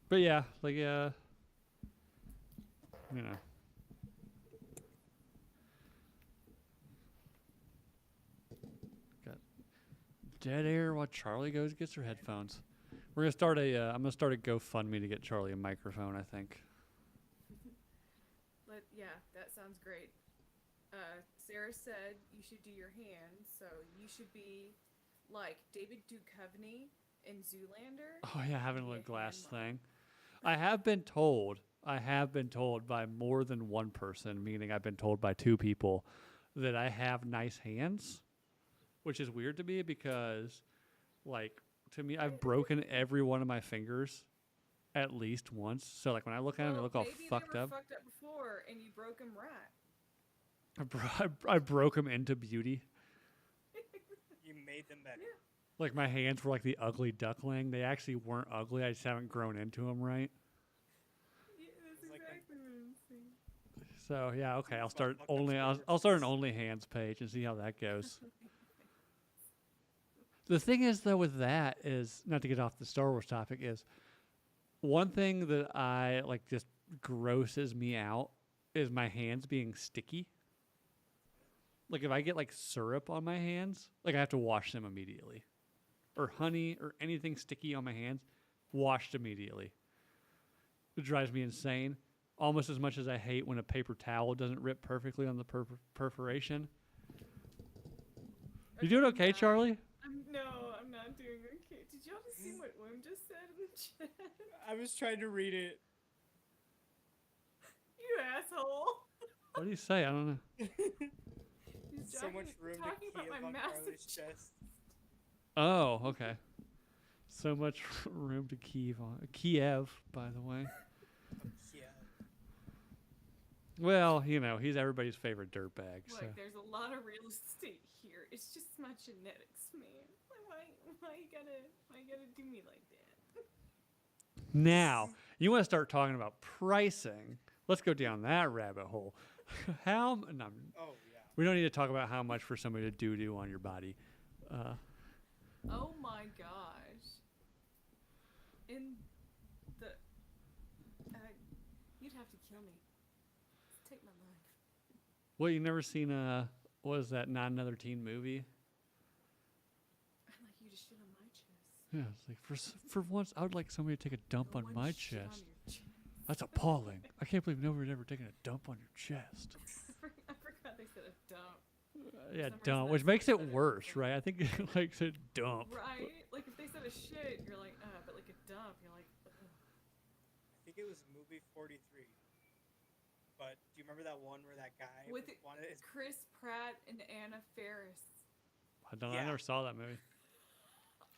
But yeah, like you know. Got dead air while Charlie goes gets her headphones. We're gonna start I'm gonna start a GoFundMe to get Charlie a microphone, I think. Yeah, that sounds great. Sarah said you should do your hands, so you should be like David Duchovny in Zoolander. Oh yeah, having a Be a little glass hand model. thing. I have been told. I have been told by more than one person, meaning I've been told by two people, that I have nice hands, which is weird to me because, like, to me, I've broken every one of my fingers at least once. So like when I look at them, they Well, look all maybe fucked they were up. fucked up before, and you broke them right. I broke them into beauty. You made them better. Yeah. Like my hands were like the ugly duckling. They actually weren't ugly. I just haven't grown into them right. Yeah, that's It's like when- exactly what I'm saying. So yeah, okay. I'll It's about start fucked up only. I'll square start an faces. OnlyHands page and see how that goes. The thing is, though, with that is not to get off the Star Wars topic. Is one thing that I like just grosses me out is my hands being sticky. Like if I get like syrup on my hands, like I have to wash them immediately, or honey or anything sticky on my hands, washed immediately. It drives me insane. Almost as much as I hate when a paper towel doesn't rip perfectly on the perforation. You doing okay, I'm Charlie? No, I'm not doing okay. Did y'all just see what Wim just said in the chat? I was trying to read it. You asshole. What do you say? I don't know. He's So talking, much room talking to about my keep on massive Carly's chest. chest. Oh, okay. So much room to Kiev, by the way. Yeah. Well, you know, he's everybody's favorite dirtbag. So. Look, there's a lot of real estate here. It's just my genetics, man. Like, why you gotta do me like that? Now, you want to start talking about pricing. Let's go down that rabbit hole. No, Oh yeah. we don't need to talk about how much for somebody to do on your body. Oh my gosh. In the, you'd have to kill me. Take my life. Well, you never seen what is that? Not Another Teen Movie? I'd like you to shit on my chest. Yeah, it's like for once, I would like somebody to take a dump No on one my shit on chest. your chest. That's appalling. I can't believe nobody's ever taken a dump on your chest. I forgot they said a dump. Yeah, some reason dump, that's which makes it better. worse, right? I think it likes a dump. Right? Like if they said a shit, you're like, but like a dump, you're like, ugh. I think it was movie 43. But do you remember that one where that guy With wanted his Chris Pratt and Anna Faris. I don't. I Yeah. never saw that movie.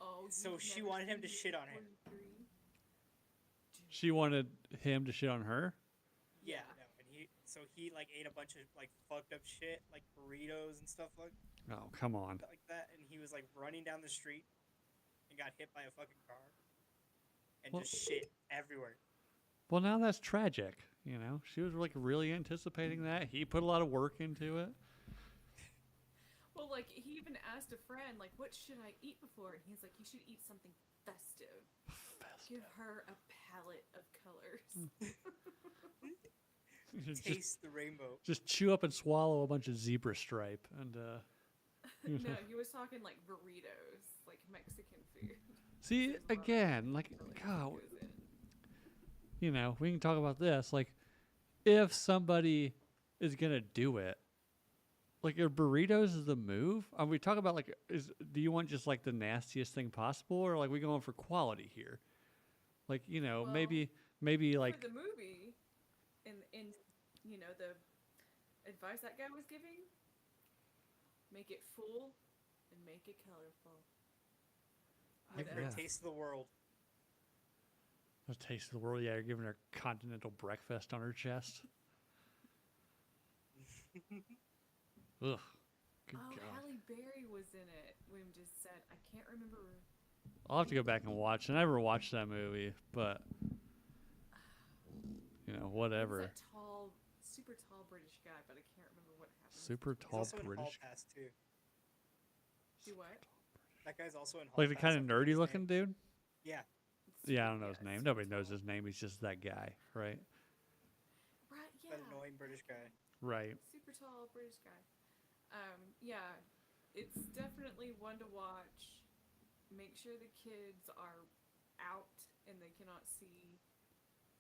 Oh, So you've she never wanted him to seen shit on him. 43? She wanted him to shit on her. Yeah, no, and he like ate a bunch of like fucked up shit, like burritos and stuff like Oh, come on. that, and he was like running down the street and got hit by a fucking car and Well- just shit everywhere. Well, now that's tragic. You know, she was like really anticipating that. He put a lot of work into it. Well, like he even asked a friend, like, what should I eat before? And he's like, you should eat something festive. Give her a palette of colors. just, Taste the rainbow. just chew up and swallow a bunch of zebra stripe and No, he was talking like burritos, like Mexican food. see There's a lot of again, like really God, goes in. you know, we can talk about this. Like, if somebody is gonna do it, like your burritos is the move. We talk about like, do you want just like the nastiest thing possible, or like we going for quality here? Like, you know, Well, maybe like For the movie, in you know the advice that guy was giving, make it full and make it colorful. Give her Yeah. a taste of the world. a taste of the world. Yeah, you're giving her continental breakfast on her chest. Ugh. Good Oh, God. Halle Berry was in it. William just said, I can't remember. I'll have to go back and watch. I never watched that movie, but you know, It was whatever. that tall, super tall British guy, but I can't remember what happened. Super He's tall also in Hall British. Pass too. Do what? That guy's also in Hall Like the Pass, kind I of forget nerdy his looking name. dude? Yeah. Yeah, I don't know his Yeah, name. super Nobody knows tall. his name. He's just that guy, right? Right, yeah. That annoying British guy. Right. Super tall British guy. Yeah, it's definitely one to watch. Make sure the kids are out and they cannot see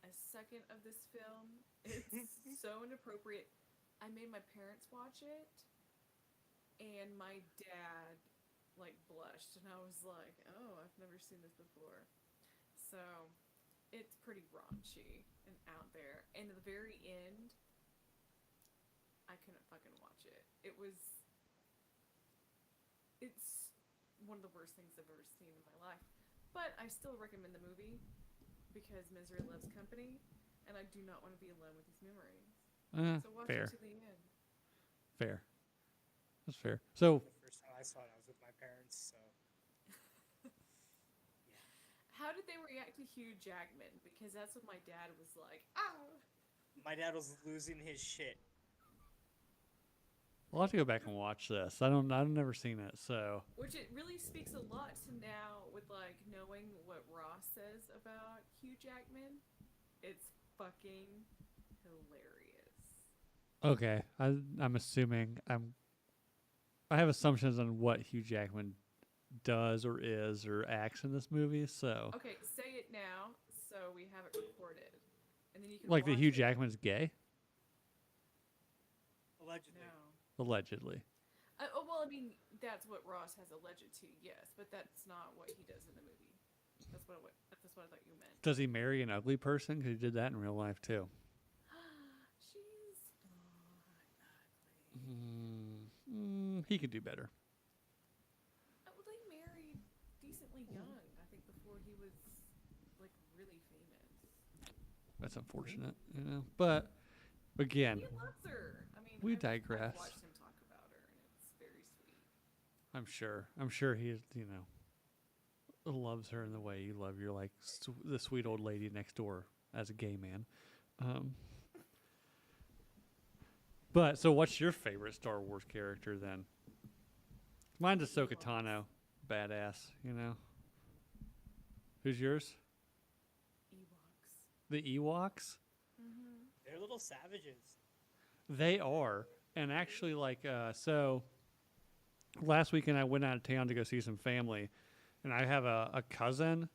a second of this film. It's so inappropriate. I made my parents watch it, and my dad like blushed, and I was like, "Oh, I've never seen this before." So it's pretty raunchy and out there. And at the very end, I couldn't fucking watch it. It's one of the worst things I've ever seen in my life. But I still recommend the movie because misery loves company, and I do not want to be alone with these memories. So watch Fair. it to the end. Fair. That's fair. So, The first time I saw it, I was with my parents, so How did they react to Hugh Jackman? Because that's what my dad was like. Oh. my dad was losing his shit. I'll have to go back and watch this. I've never seen it, so. Which it really speaks a lot to now with like knowing what Ross says about Hugh Jackman. It's fucking hilarious. Okay. I'm assuming I have assumptions on what Hugh Jackman does or is or acts in this movie, so. Okay, say it now so we have it recorded. And then you can Like that watch Hugh it. Jackman's gay? Allegedly. No. Allegedly. Well, I mean, that's what Ross has alleged to, yes, but that's not what he does in the movie. That's what I thought you meant. Does he marry an ugly person? Because he did that in real life, too. She's not ugly. He could do better. Well, they married decently young, I think, before he was, like, really famous. That's unfortunate, you know. But, again, He loves her. I mean, we I've digress. watched him talk about her, and it's very sweet. I'm sure he's, loves her in the way you love your, like, the sweet old lady next door as a gay man. But, so what's your favorite Star Wars character then? Mine's Ahsoka Tano. Badass, you know. Who's yours? Ewoks. The Ewoks? Mm-hmm. They're little savages. They are. And actually, like, so last weekend I went out of town to go see some family. And I have a cousin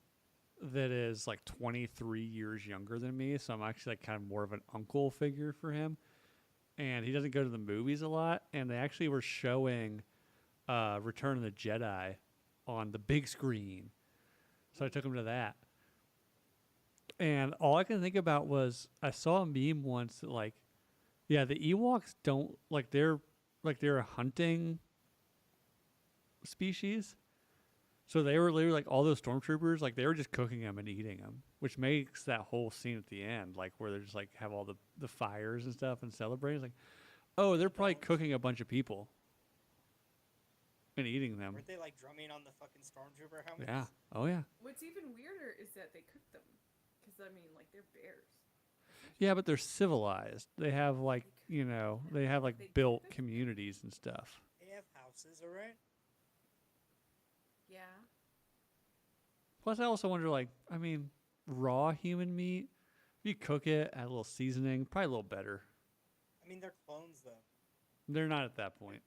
that is like 23 years younger than me. So I'm actually like kind of more of an uncle figure for him. And he doesn't go to the movies a lot. And they actually were showing Return of the Jedi on the big screen. So I took him to that. And all I can think about was I saw a meme once that like, yeah, the Ewoks don't like they're a hunting species. So they were literally like all those stormtroopers, like they were just cooking them and eating them, which makes that whole scene at the end, like where they're just like have all the fires and stuff and celebrating. It's like, oh, they're probably cooking a bunch of people and eating them. Weren't they like drumming on the fucking stormtrooper helmets? Yeah. Oh yeah. What's even weirder is that they cook them. Because, I mean, like, they're bears. Yeah, but they're civilized. They have like they have like built communities and stuff. They have houses, alright? Yeah. Plus, I also wonder, like, I mean, raw human meat, if you cook it, add a little seasoning, probably a little better. I mean, they're clones, though. They're not at that point.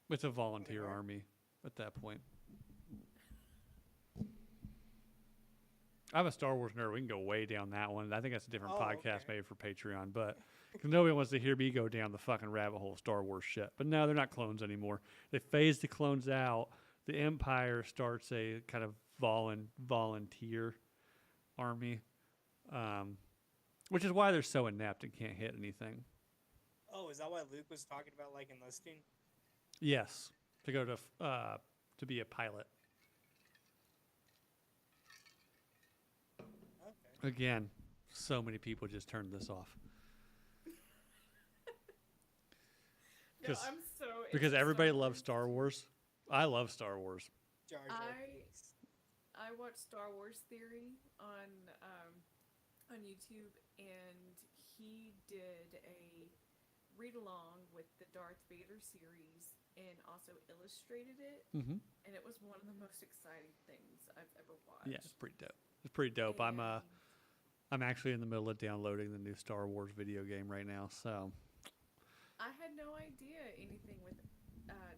It's a volunteer They are? army at that point. I'm a Star Wars nerd. We can go way down that one. I think that's a different podcast okay. maybe for Patreon, but because nobody wants to hear me go down the fucking rabbit hole of Star Wars shit. But no, they're not clones anymore. They phased the clones out. The Empire starts a kind of volunteer army, which is why they're so inept and can't hit anything. Oh, is that why Luke was talking about, like, enlisting? Yes, to go to be a pilot. Okay. Again, so many people just turned this off. No, 'Cause- I'm so Because into everybody Star loves Wars. Star Wars. I love Star Wars. Jar Jar I- Binks. I watched Star Wars Theory on YouTube, and he did a read along with the Darth Vader series and also illustrated it, Mm-hmm. and it was one of the most exciting things I've ever watched. Yeah, it's pretty dope. It's pretty dope. And I'm actually in the middle of downloading the new Star Wars video game right now. So I had no idea anything with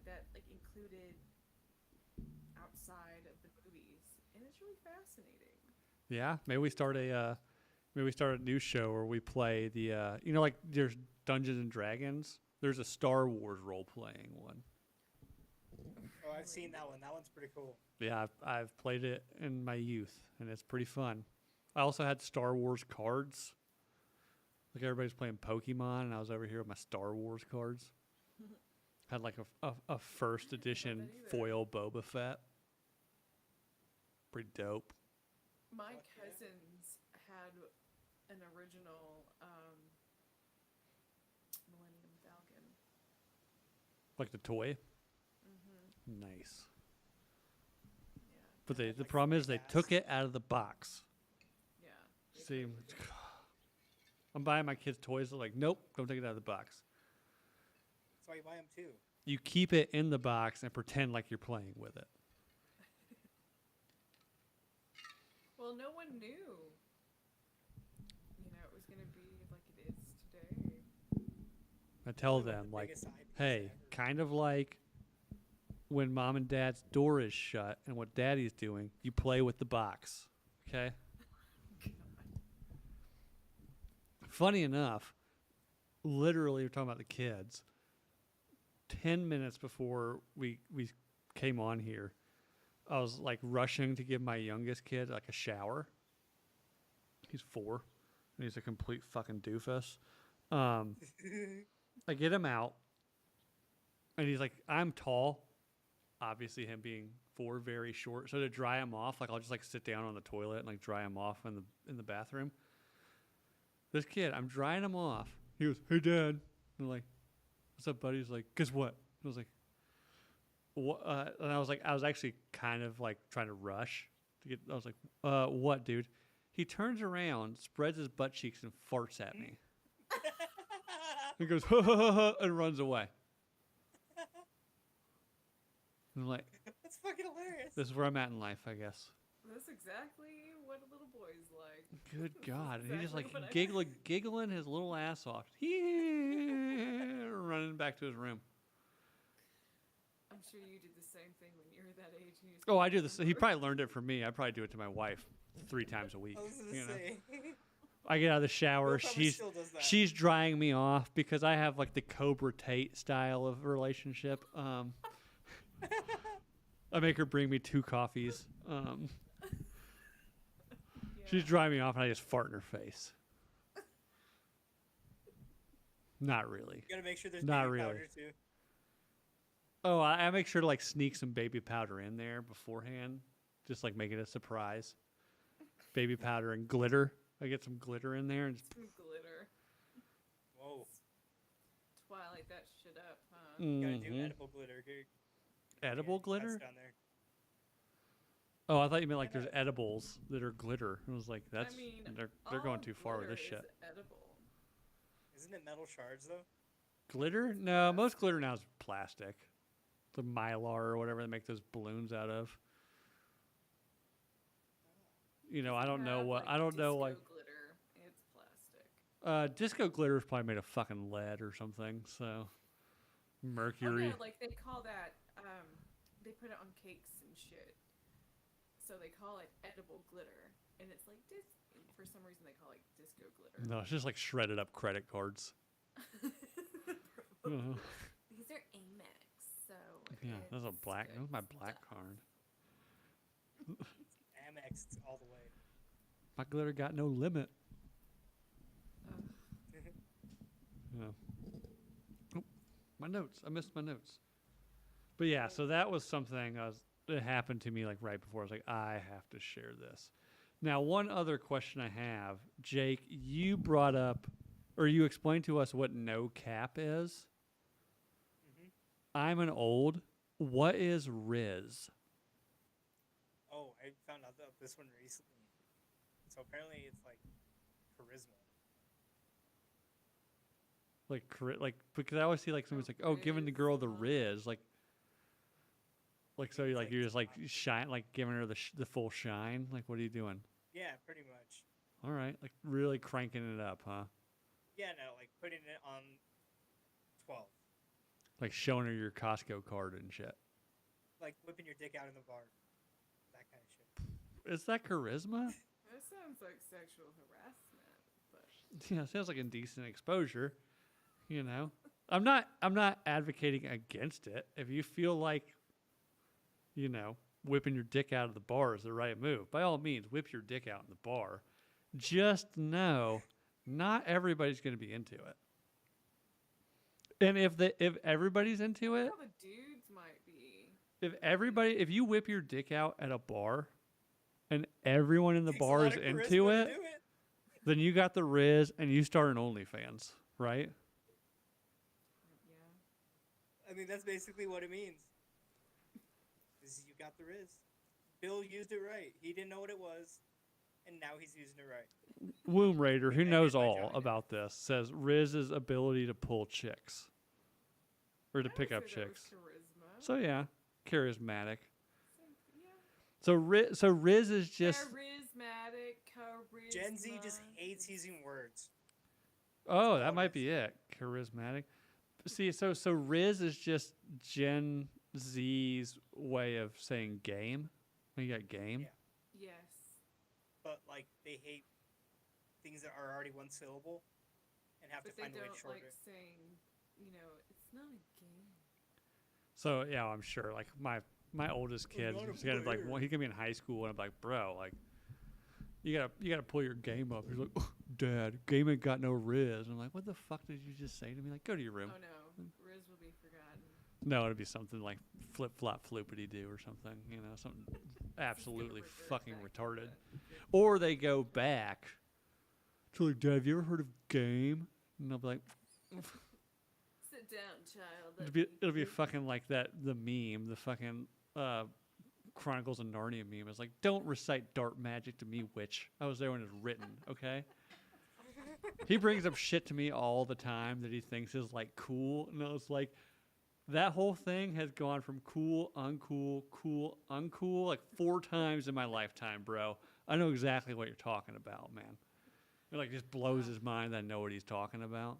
that like included outside of the movies, and it's really fascinating. yeah, maybe we start a new show where we play the like there's Dungeons and Dragons There's a Star Wars role playing one. Oh, I've seen that one. That one's pretty cool. Yeah, I've played it in my youth, and it's pretty fun. I also had Star Wars cards. Like everybody's playing Pokemon, and I was over here with my Star Wars cards. Had like a first edition either. foil Boba Fett. Pretty dope. My Fuck yeah. cousins had an original Millennium Falcon. Like the toy. Mm-hmm. Nice. Yeah. But Had, the like, problem is big they ass. took it out of the box. Yeah. they See, totally did. I'm buying my kids toys. They're like, nope, don't take it out of the box. That's why you buy them too. You keep it in the box and pretend like you're playing with it. Well, no one knew. You know, it was going to be like it is today. I tell Probably one of them, the like, biggest IPs hey, ever. kind of like when mom and dad's door is shut and what daddy's doing, you play with the box. Okay? Funny enough, literally, we're talking about the kids. 10 minutes before we came on here, I was like rushing to give my youngest kid like a shower. He's 4, and he's a complete fucking doofus. I get him out, and he's like, I'm tall. Obviously, him being 4, very short. So to dry him off, like I'll just like sit down on the toilet and like dry him off in the bathroom. This kid, I'm drying him off. He goes, "Hey, Dad." And I'm like, "What's up, buddy?" He's like, "Guess what?" I was like, "What?" And I was actually kind of like trying to rush to get. I was like, "What, dude?" He turns around, spreads his butt cheeks, and farts at me. He goes, "Ha ha ha ha," and runs away. And I'm like, That's fucking hilarious. this is where I'm at in life, I guess. That's exactly what a little boy's like. Good This is God. And he just exactly like what I- giggling his little ass off. Running back to his room. I'm sure you did the same thing when you were that age. And you Oh, I do this. He probably learned it from me. I probably do it to my wife 3 times a week. I was gonna You know? say. I get out of the shower. Bill probably She's still does that. she's drying me off because I have like the Cobra Tate style of relationship. I make her bring me 2 coffees. She's drying me off, and I just fart in her face. Not really. You gotta make sure there's Not baby really. powder too. Oh, I make sure to like sneak some baby powder in there beforehand, just like make it a surprise. Baby powder and glitter. I get some glitter in there and just, Some glitter. Whoa. Twilight that shit up, huh? You gotta do Mhm. edible glitter. Edible That's glitter. down there. Oh, I thought you meant like there's edibles that are glitter. I was like, that's I mean, they're all going too far with glitter this shit. is edible. Isn't it metal shards though? Glitter? No, most glitter now is plastic. The mylar or whatever they make those balloons out of. You know, I don't know Have, what I don't know disco like glitter. It's plastic. disco glitter is probably made of fucking lead or something. So mercury. Oh, no, like they call that. They put it on cakes and shit. So they call it edible glitter, and it's like for some reason they call it disco glitter. No, it's just like shredded up credit cards. Uh, These are Amex, so yeah, that's a it's black. That was my good black stuff. card. Amex all the way. My glitter got no limit. Ugh. Yeah. Oh, my notes. I missed my notes. But yeah, so that was something that happened to me like right before. I was like, I have to share this. Now, one other question I have, Jake, you brought up, or you explained to us what no cap is. Mhm. I'm an old. What is Riz? Oh, I found out about this one recently. So apparently it's like charisma. Like because I always see like someone's like, oh, giving the girl the Riz, like so It's you're like you're just like confidence. shine, like giving her the full shine. Like, what are you doing? Yeah, pretty much. All right, like really cranking it up, huh? Yeah, no, like putting it on 12. Like showing her your Costco card and shit. Like whipping your dick out in the bar. That kind of shit. Is that charisma? That sounds like sexual harassment, but Yeah, it sounds like indecent exposure. You know, I'm not advocating against it. If you feel like, you know, whipping your dick out of the bar is the right move, by all means, whip your dick out in the bar. Just know, not everybody's going to be into it. And if everybody's into it, How the dudes might be. if you whip your dick out at a bar, and everyone in the Takes a bar lot is of into charisma to it, do it. then you got the Riz and you start an OnlyFans, right? Yeah. I mean, that's basically what it means. Is you got the Riz. Bill used it right. He didn't know what it was, and now he's using it right. Womb Raider, who I knows did my all job. about this, says Riz's ability to pull chicks or to I pick would up say that was chicks. charisma. So yeah, charismatic. Yeah. So Riz is just Charismatic, charisma. Gen Z just hates using words. oh, all that it might is. be it. Charismatic. See, so Riz is just Gen Z's way of saying game. You got game. Yeah. Yes. But like they hate things that are already one syllable and have But to they find a way don't to shorten like it. saying, you know, it's not a game. So yeah, I'm sure. Like my oldest kid, not a he's gonna be like, player. well, he could be in high school, and I'm like, bro, like, you gotta pull your game up. He's like, oh, Dad, game ain't got no Riz. I'm like, what the fuck did you just say to me? Like, go to your room. Oh no, Riz will be forgotten. No, it'd be something like flip flop floopity doo or something. You know, something absolutely Just gonna fucking revert back to retarded. the- Or they go back to like, Dad, have you ever heard of game? And I'll be like, Sit down, child. it'll be fucking like the meme, the fucking Chronicles of Narnia meme. It's like, don't recite dark magic to me, witch. I was there when it was written, okay? He brings up shit to me all the time that he thinks is like cool. And I was like, that whole thing has gone from cool, uncool, like 4 times in my lifetime, bro. I know exactly what you're talking about, man. It like just blows his mind that I know what he's talking about.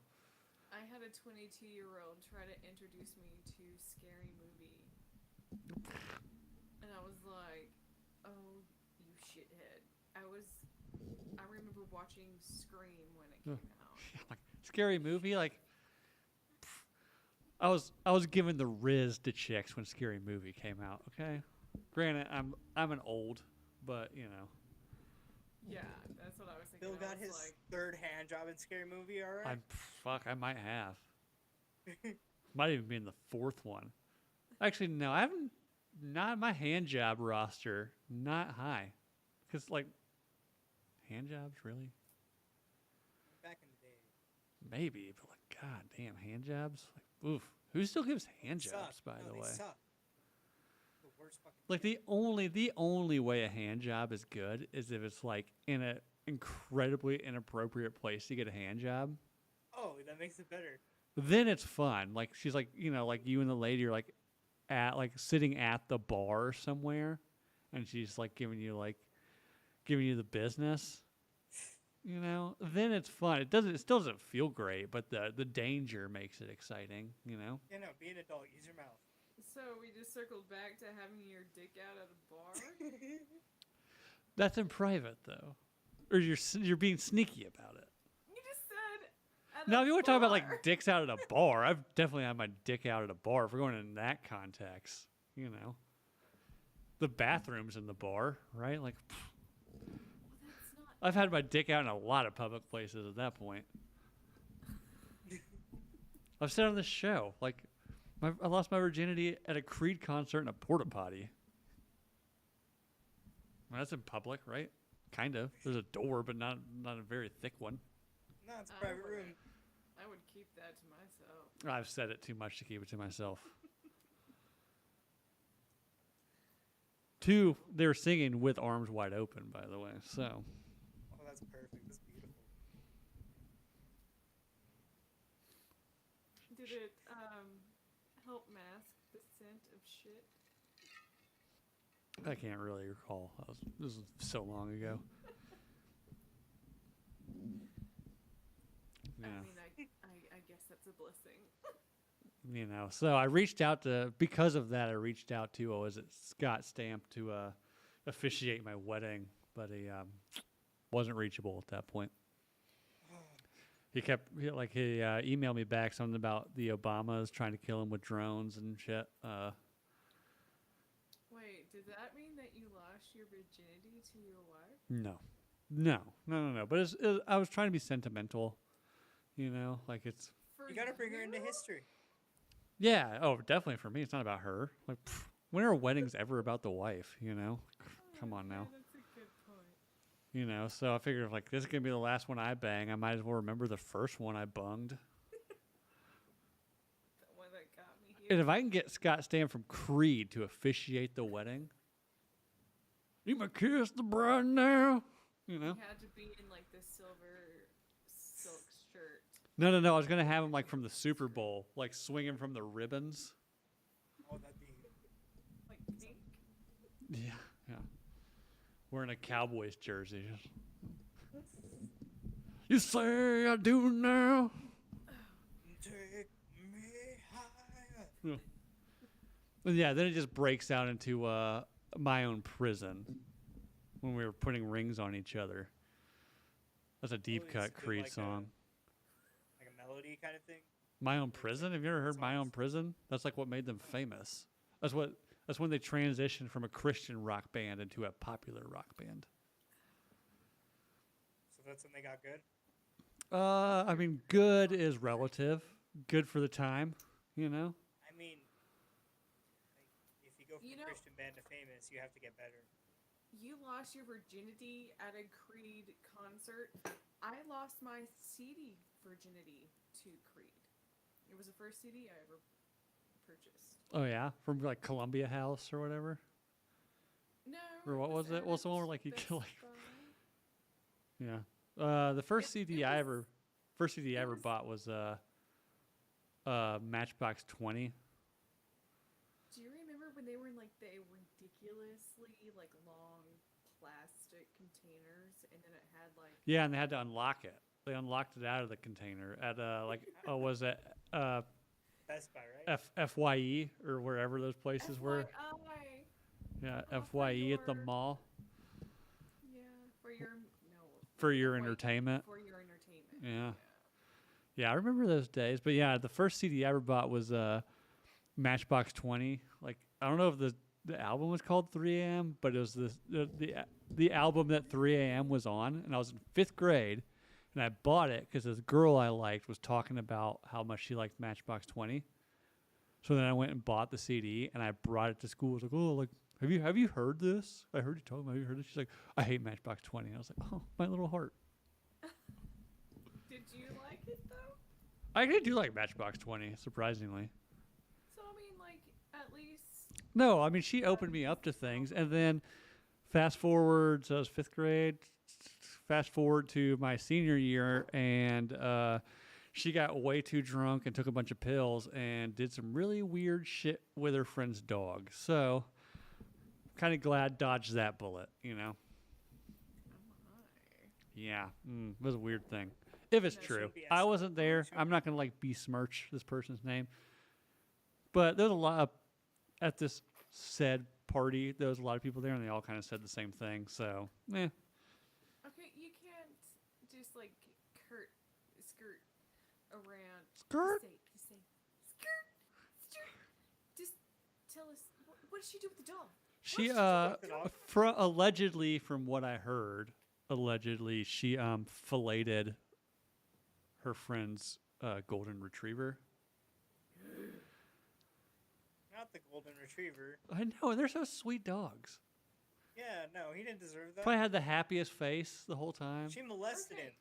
I had a 22-year-old try to introduce me to Scary Movie. And I was like, oh, you shithead. I remember watching Scream when it came out. Like scary movie, like I was given the Riz to chicks when Scary Movie came out. Okay, granted, I'm an old, but you know, Yeah, that's what I was thinking. Bill I got was his like, third hand job in Scary Movie, alright? I might have, might even be in the 4th one. Actually, no, I haven't. Not my hand job roster, not high, because like hand jobs really. Back in the day. Maybe, but like, god damn, hand jobs. Like, oof. Who still gives hand Suck. jobs, by No, the they way? suck. The worst fucking Like the only way a hand job is good is if it's like in an incredibly inappropriate place to get a hand job. Oh, that makes it better. Then it's fun. Like she's like, you know, like you and the lady are like at like sitting at the bar somewhere, and she's like giving you the business. You know, then it's fun. It still doesn't feel great, but the danger makes it exciting. You know. Yeah, no, be an adult. Use your mouth. so we just circled back to having your dick out at a bar? That's in private though, or you're being sneaky about it. You just said at Now, a if you want to talk about bar. like dicks out at a bar, I've definitely had my dick out at a bar. If we're going in that context, you know, the bathrooms in the bar, right? Like, Well, that's not. I've had my dick out in a lot of public places at that point. I've said on this show, like, I lost my virginity at a Creed concert in a porta potty. Well, that's in public, right? Kind of. There's a door, but not a very thick one. No, it's a I private wouldn't. room. I would keep that to myself. I've said it too much to keep it to myself. 2, they were singing with arms wide open, by the way. So Oh, that's perfect. That's beautiful. Did it help mask the scent of shit? I can't really recall. This was so long ago. Yeah. I mean, I guess that's a blessing. You know, so I reached out to, because of that, I reached out to, Scott Stamp to officiate my wedding, but he wasn't reachable at that point. he emailed me back something about the Obamas trying to kill him with drones and shit. Wait, did that mean that you lost your virginity to your wife? No. But I was trying to be sentimental, you know, like it's. For You gotta bring her you? into history. Yeah. Oh, definitely for me. It's not about her. Like, when are weddings ever about the wife? You know, come on now. That's a good point. You know, so I figured if like this is gonna be the last one I bang, I might as well remember the first one I bunged. The one that got me here. And if I can get Scott Stam from Creed to officiate the wedding, you may kiss the bride now. You know. He had to be in like the silver silk shirt. No. I was gonna have him like from the Super Bowl, like swinging from the ribbons. Oh, that'd be. Like pink. Yeah. Wearing a Cowboys jersey. You say I do now. Take me higher. And yeah, then it just breaks out into My Own Prison when we were putting rings on each other. That's a deep Oh, cut it's good, Creed like song. Like a melody kind of thing. My Own Prison? Have you ever heard My Own Prison? That's like what made them famous. That's when they transitioned from a Christian rock band into a popular rock band. So that's when they got good. I mean, good is relative. Good for the time, you know? I mean, like, if you go from You know- Christian band to famous, you have to get better. You lost your virginity at a Creed concert. I lost my CD virginity to Creed. It was the first CD I ever purchased. Oh, yeah? From like Columbia House or whatever? No. Or what was it? Well, at somewhere like you Best could like. Buy. Yeah. The first CD I ever was- bought was Matchbox 20. Do you remember when they were in like the ridiculously like long plastic containers, and then it had like Yeah, and they had to unlock it. They unlocked it out of the container at was it Best Buy, right? FYE or wherever those places were. FYI. Yeah, Oh, for FYE at the your- mall Yeah, for your for your FYE, entertainment. For your entertainment. Yeah. Yeah, I remember those days. But yeah, the first CD I ever bought was Matchbox 20. Like I don't know if the album was called 3 a.m., but it was the album that 3 a.m. was on, and I was in 5th grade, and I bought it because this girl I liked was talking about how much she liked Matchbox 20. So then I went and bought the CD, and I brought it to school. I was like, oh, like have you heard this? I heard you talking about. Have you heard this? She's like, I hate Matchbox 20. And I was like, oh, my little heart. Did you like it though? I actually do like Matchbox 20, surprisingly. So I mean, like at least. No, I mean she opened me up to things, and then fast forward, so I was 5th grade. Fast forward to my senior year, and she got way too drunk and took a bunch of pills and did some really weird shit with her friend's dog. So, kind of glad dodged that bullet, you know. Yeah, it was a weird thing. If it's That true, shouldn't be I asked. wasn't there. Shouldn't I'm not gonna like besmirch this person's name, but there's a lot of, at this said party. There was a lot of people there, and they all kind of said the same thing. So, Okay, you can't just like skirt around. Skirt? Just say skirt. Just tell us what did she do with the dog? she with the dog? allegedly, from what I heard, allegedly she filleted her friend's golden retriever. Not the golden retriever. I know, they're so sweet dogs. Yeah, no, he didn't deserve that. Probably had the happiest face the whole time. She molested Okay. him.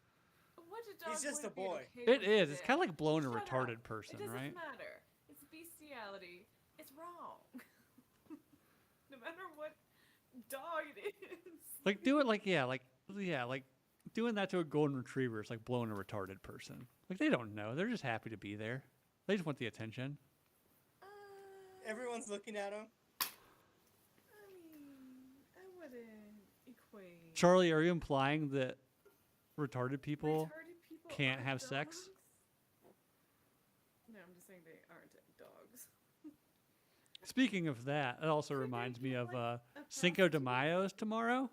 What a dog He's just would a be boy. okay It with is. It's this? kind of like blowing a Shut up. retarded person, It doesn't right? matter. It's bestiality. It's wrong. No matter what dog it is. Like do it like like doing that to a golden retriever is like blowing a retarded person. Like they don't know. They're just happy to be there. They just want the attention. Everyone's looking at him. I mean, I wouldn't equate. Charlie, are you implying that retarded people Retarded people can't aren't have sex? dogs? No, I'm just saying they aren't dogs. Speaking of that, it also Could they reminds me get, of like, a Cinco de prostitute? Mayo's tomorrow.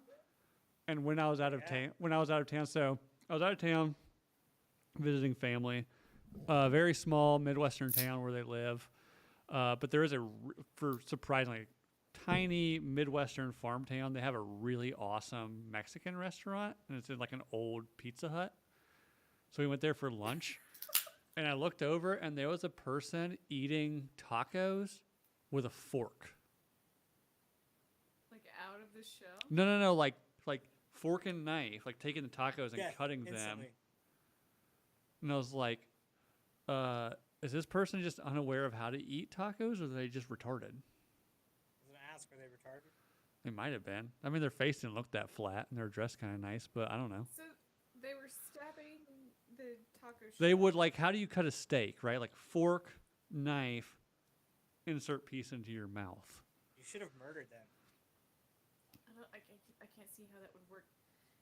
And when I was out of Yeah. town, so I was out of town visiting family. Very small Midwestern town where they live. But there is for surprisingly tiny Midwestern farm town, they have a really awesome Mexican restaurant, and it's in like an old Pizza Hut. So we went there for lunch, and I looked over, and there was a person eating tacos with a fork. Like out of the shell? No, like fork and knife, like taking the tacos and cutting them. instantly. And I was like, is this person just unaware of how to eat tacos, or are they just retarded? I was gonna ask, are they retarded? They might have been. I mean, their face didn't look that flat, and they're dressed kind of nice, but I don't know. So they were stabbing the taco shell. They would like, how do you cut a steak, right? Like fork, knife, insert piece into your mouth. You should have murdered them. I can't see how that would work.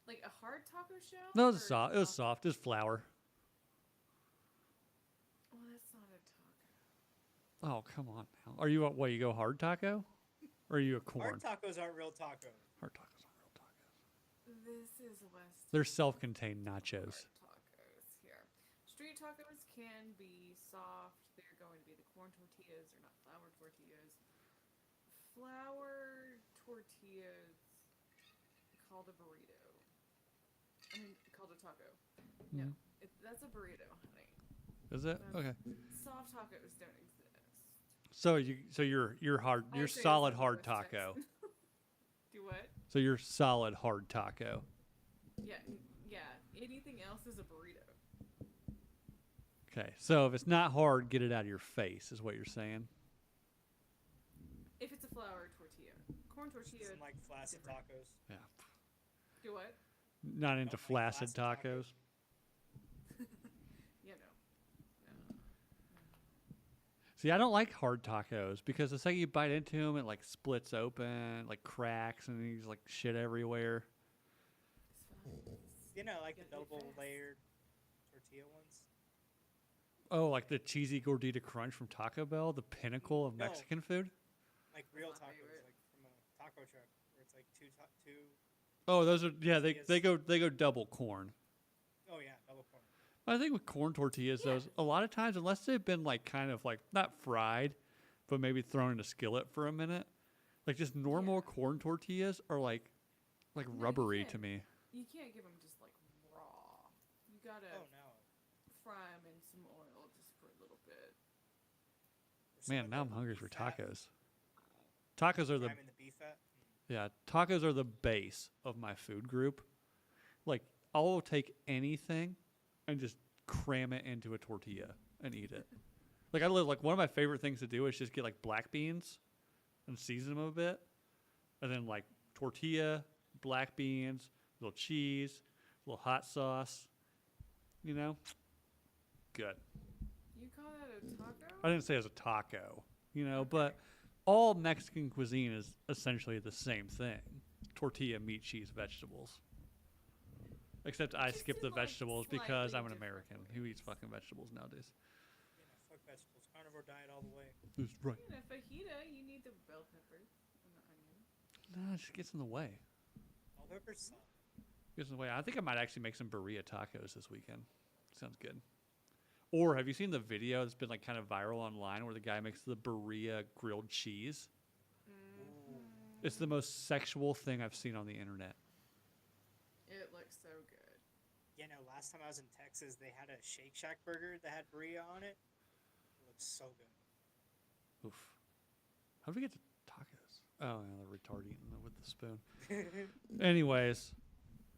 Like a hard taco shell? No, it was or soft. It was soft. It was flour. Well, that's not a taco. Oh, come on now. Are you what? You go hard taco, or are you a corn? Hard tacos aren't real tacos. Hard tacos aren't real tacos. This is West. They're self-contained nachos. Tacos here. Street tacos can be soft. They're going to be the corn tortillas. They're not flour tortillas. Flour tortillas called a burrito. I mean, called a taco. No, that's a burrito, honey. Is it? Okay. Soft tacos don't exist. So you're hard. I You're say it's solid the hard lowest text. taco. Do what? So you're solid hard taco. Yeah. Anything else is a burrito. Okay. So if it's not hard, get it out of your face, is what you're saying. If it's a flour tortilla, corn tortilla. Some like flaccid tacos. Yeah. Do what? Not into Don't like flaccid flaccid tacos. tacos. Yeah, no. See, I don't like hard tacos because the second you bite into them, it like splits open, like cracks, and there's like shit everywhere. You know, like the Gotta be double fast. layered tortilla ones. Oh, like the cheesy gordita crunch from Taco Bell, the pinnacle of No. Mexican food. Like real my tacos, favorite. like from a taco truck, where it's like two. Oh, those are they Tortillas. go double corn. Oh yeah, double corn. I think with corn tortillas, Yeah. those a lot of times, unless they've been like kind of like not fried, but maybe thrown in a skillet for a minute, like just normal Yeah. corn tortillas are like you rubbery can't. to me. You can't give them just like raw. You gotta Oh no. fry them in some oil just for a little bit. Or some Man, of now the I'm hungry for beef fat. tacos. Tacos are the Fry 'em in the beef fat. yeah, tacos are the base of my food group. Like I'll take anything and just cram it into a tortilla and eat it. Like one of my favorite things to do is just get like black beans and season them a bit, and then like tortilla, black beans, little cheese, little hot sauce. You know, good. You call that a taco? I didn't say it was a taco, you know, but all Mexican cuisine is essentially the same thing: tortilla, meat, cheese, vegetables. Except I Just skip in, the like, vegetables because slightly I'm an different American ways. who eats fucking vegetables nowadays. You know, fuck vegetables. Carnivore diet all the way. That's right. In a fajita, you need the bell pepper and the onion. No, it just gets in the way. All peppers solid. Gets in the way. I think I might actually make some burrito tacos this weekend. Sounds good. Or have you seen the video that's been like kind of viral online where the guy makes the burrito grilled cheese? It's the most sexual thing I've seen on the internet. It looks so good. Yeah, no. Last time I was in Texas, they had a Shake Shack burger that had burrito on it. It looks so good. Oof. How did we get to tacos? Oh, yeah, the retard eating it with the spoon. Anyways,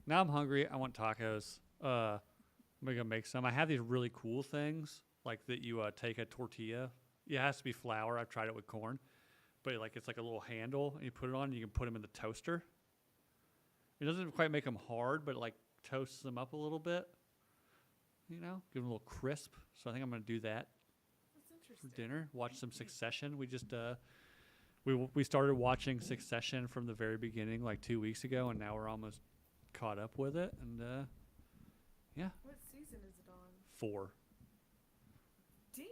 now I'm hungry. I want tacos. I'm gonna make some. I have these really cool things, like that you take a tortilla. It has to be flour. I've tried it with corn, but like it's like a little handle, and you put it on. And you can put them in the toaster. It doesn't quite make them hard, but it like toasts them up a little bit. You know, give them a little crisp. So I think I'm gonna do that That's for interesting. dinner. Watch some Succession. We just we started watching Succession from the very beginning like 2 weeks ago, and now we're almost caught up with it. And yeah, What season is it on? 4. Damn.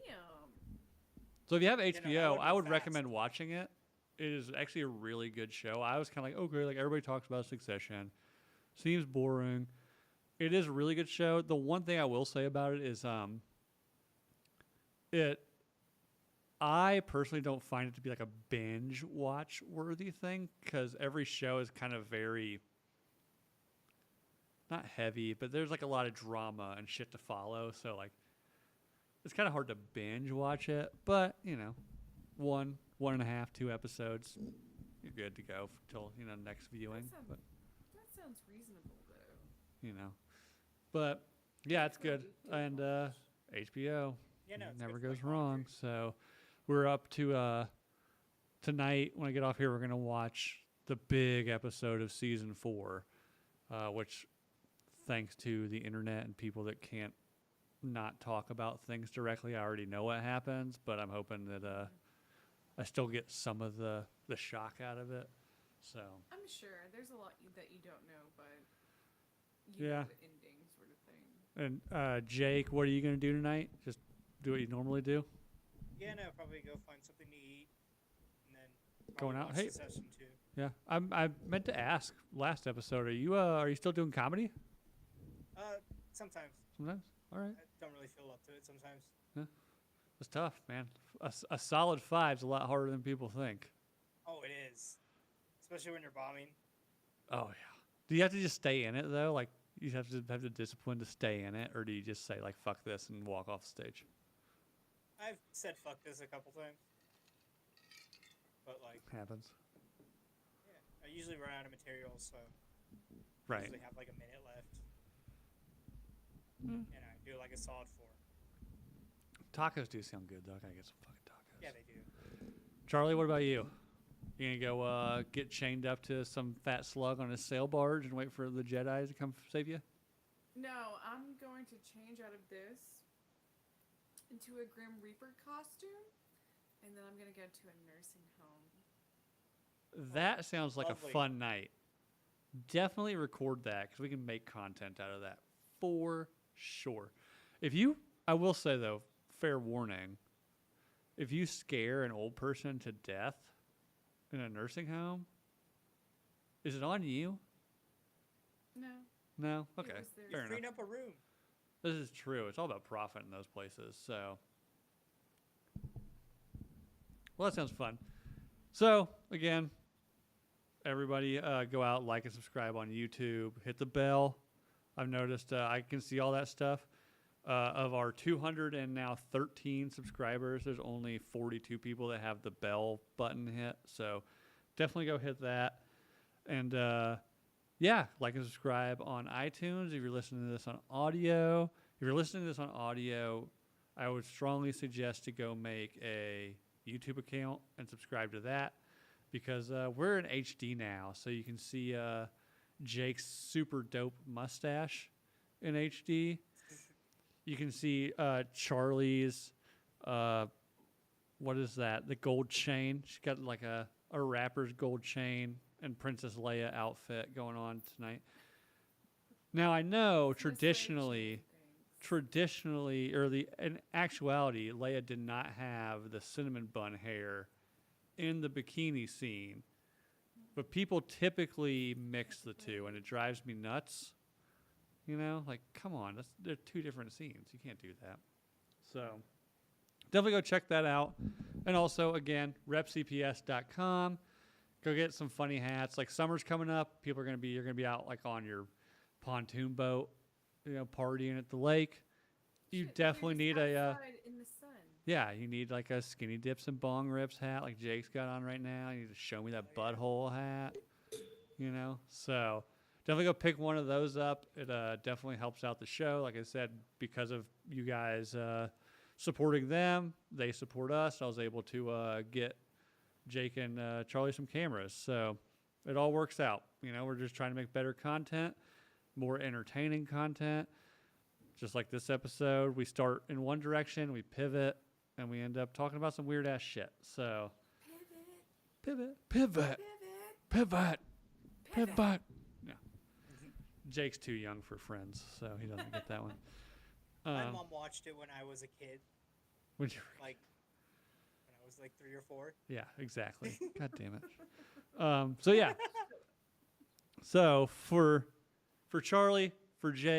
So if you have know, HBO, I I would would be fast. recommend watching it. It is actually a really good show. I was kind of like, okay, like everybody talks about Succession, seems boring. It is a really good show. The one thing I will say about it is I personally don't find it to be like a binge watch worthy thing because every show is kind of very not heavy, but there's like a lot of drama and shit to follow. So like it's kind of hard to binge watch it, but you know, 1.5, 2 episodes, you're good to go till next viewing. But That sounds reasonable, though. But yeah, it's good. And HBO Yeah, no, it's never good for, goes like, wrong. laundry. So we're up to tonight when I get off here. We're gonna watch the big episode of season 4, which, thanks to the internet and people that can't not talk about things directly, I already know what happens. But I'm hoping that I still get some of the shock out of it. So I'm sure there's a lot that you don't know, but you Yeah. know the ending sort of thing. and Jake, what are you gonna do tonight? Just do what you normally do. Yeah, no, probably go find something to eat, and then Going probably out? watch Hey. the session too. Yeah, I meant to ask last episode. Are you still doing comedy? Sometimes Sometimes. All right. I don't really feel up to it. Sometimes. It's tough, man. A solid 5's a lot harder than people think. Oh, it is, especially when you're bombing. Oh yeah. Do you have to just stay in it though? Like you have the discipline to stay in it, or do you just say like fuck this and walk off stage? I've said fuck this a couple times, but like, Happens. yeah, I usually run out of material, so I Right. usually have like a minute left, Mm. and I do like a solid 4. Tacos do sound good though. I gotta get some fucking tacos. Yeah, they do. Charlie, what about you? You gonna go get chained up to some fat slug on a sail barge and wait for the Jedi to come save you? No, I'm going to change out of this into a Grim Reaper costume, and then I'm going to go to a nursing home. That sounds like Lovely. a fun night. Definitely record that because we can make content out of that for sure. I will say though, fair warning, if you scare an old person to death in a nursing home, is it on you? No. No? Okay. was there. Fair You're freeing enough. up a room. This is true. It's all about profit in those places. So, well, that sounds fun. So, again, everybody go out, like and subscribe on YouTube. Hit the bell. I've noticed I can see all that stuff. Of our 213 subscribers, there's only 42 people that have the bell button hit. So, definitely go hit that. And, yeah, like and subscribe on iTunes if you're listening to this on audio. If you're listening to this on audio, I would strongly suggest to go make a YouTube account and subscribe to that because we're in HD now, so you can see Jake's super dope mustache in HD. You can see Charlie's, what is that? The gold chain. She's got like a rapper's gold chain and Princess Leia outfit going on tonight. Now I know It's my slave traditionally, or in actuality, Leia did not have the cinnamon bun hair in the bikini scene, but people typically mix the two, and it drives me nuts. Like come on, they're 2 different scenes. You can't do that. So definitely go check that out, and also again, repcps.com. Go get some funny hats. Like summer's coming up, you're gonna be out like on your pontoon boat, partying at the lake. You Shit, definitely you're need just a outside in the sun. yeah. You need like a skinny dips and bong rips hat, like Jake's got on right now. You need to show me that butthole hat. So definitely go pick one of those up. It definitely helps out the show. Like I said, because of you guys supporting them, they support us. I was able to get Jake and Charlie some cameras. So it all works out. We're just trying to make better content, more entertaining content. Just like this episode, we start in one direction, we pivot, and we end up talking about some weird ass shit. So pivot. Yeah. Jake's too young for Friends, so he doesn't get that one. My mom watched it when I was a kid, When you like when I was like 3 or 4. Yeah, exactly. God damn it. So yeah. So for Charlie, for Jake.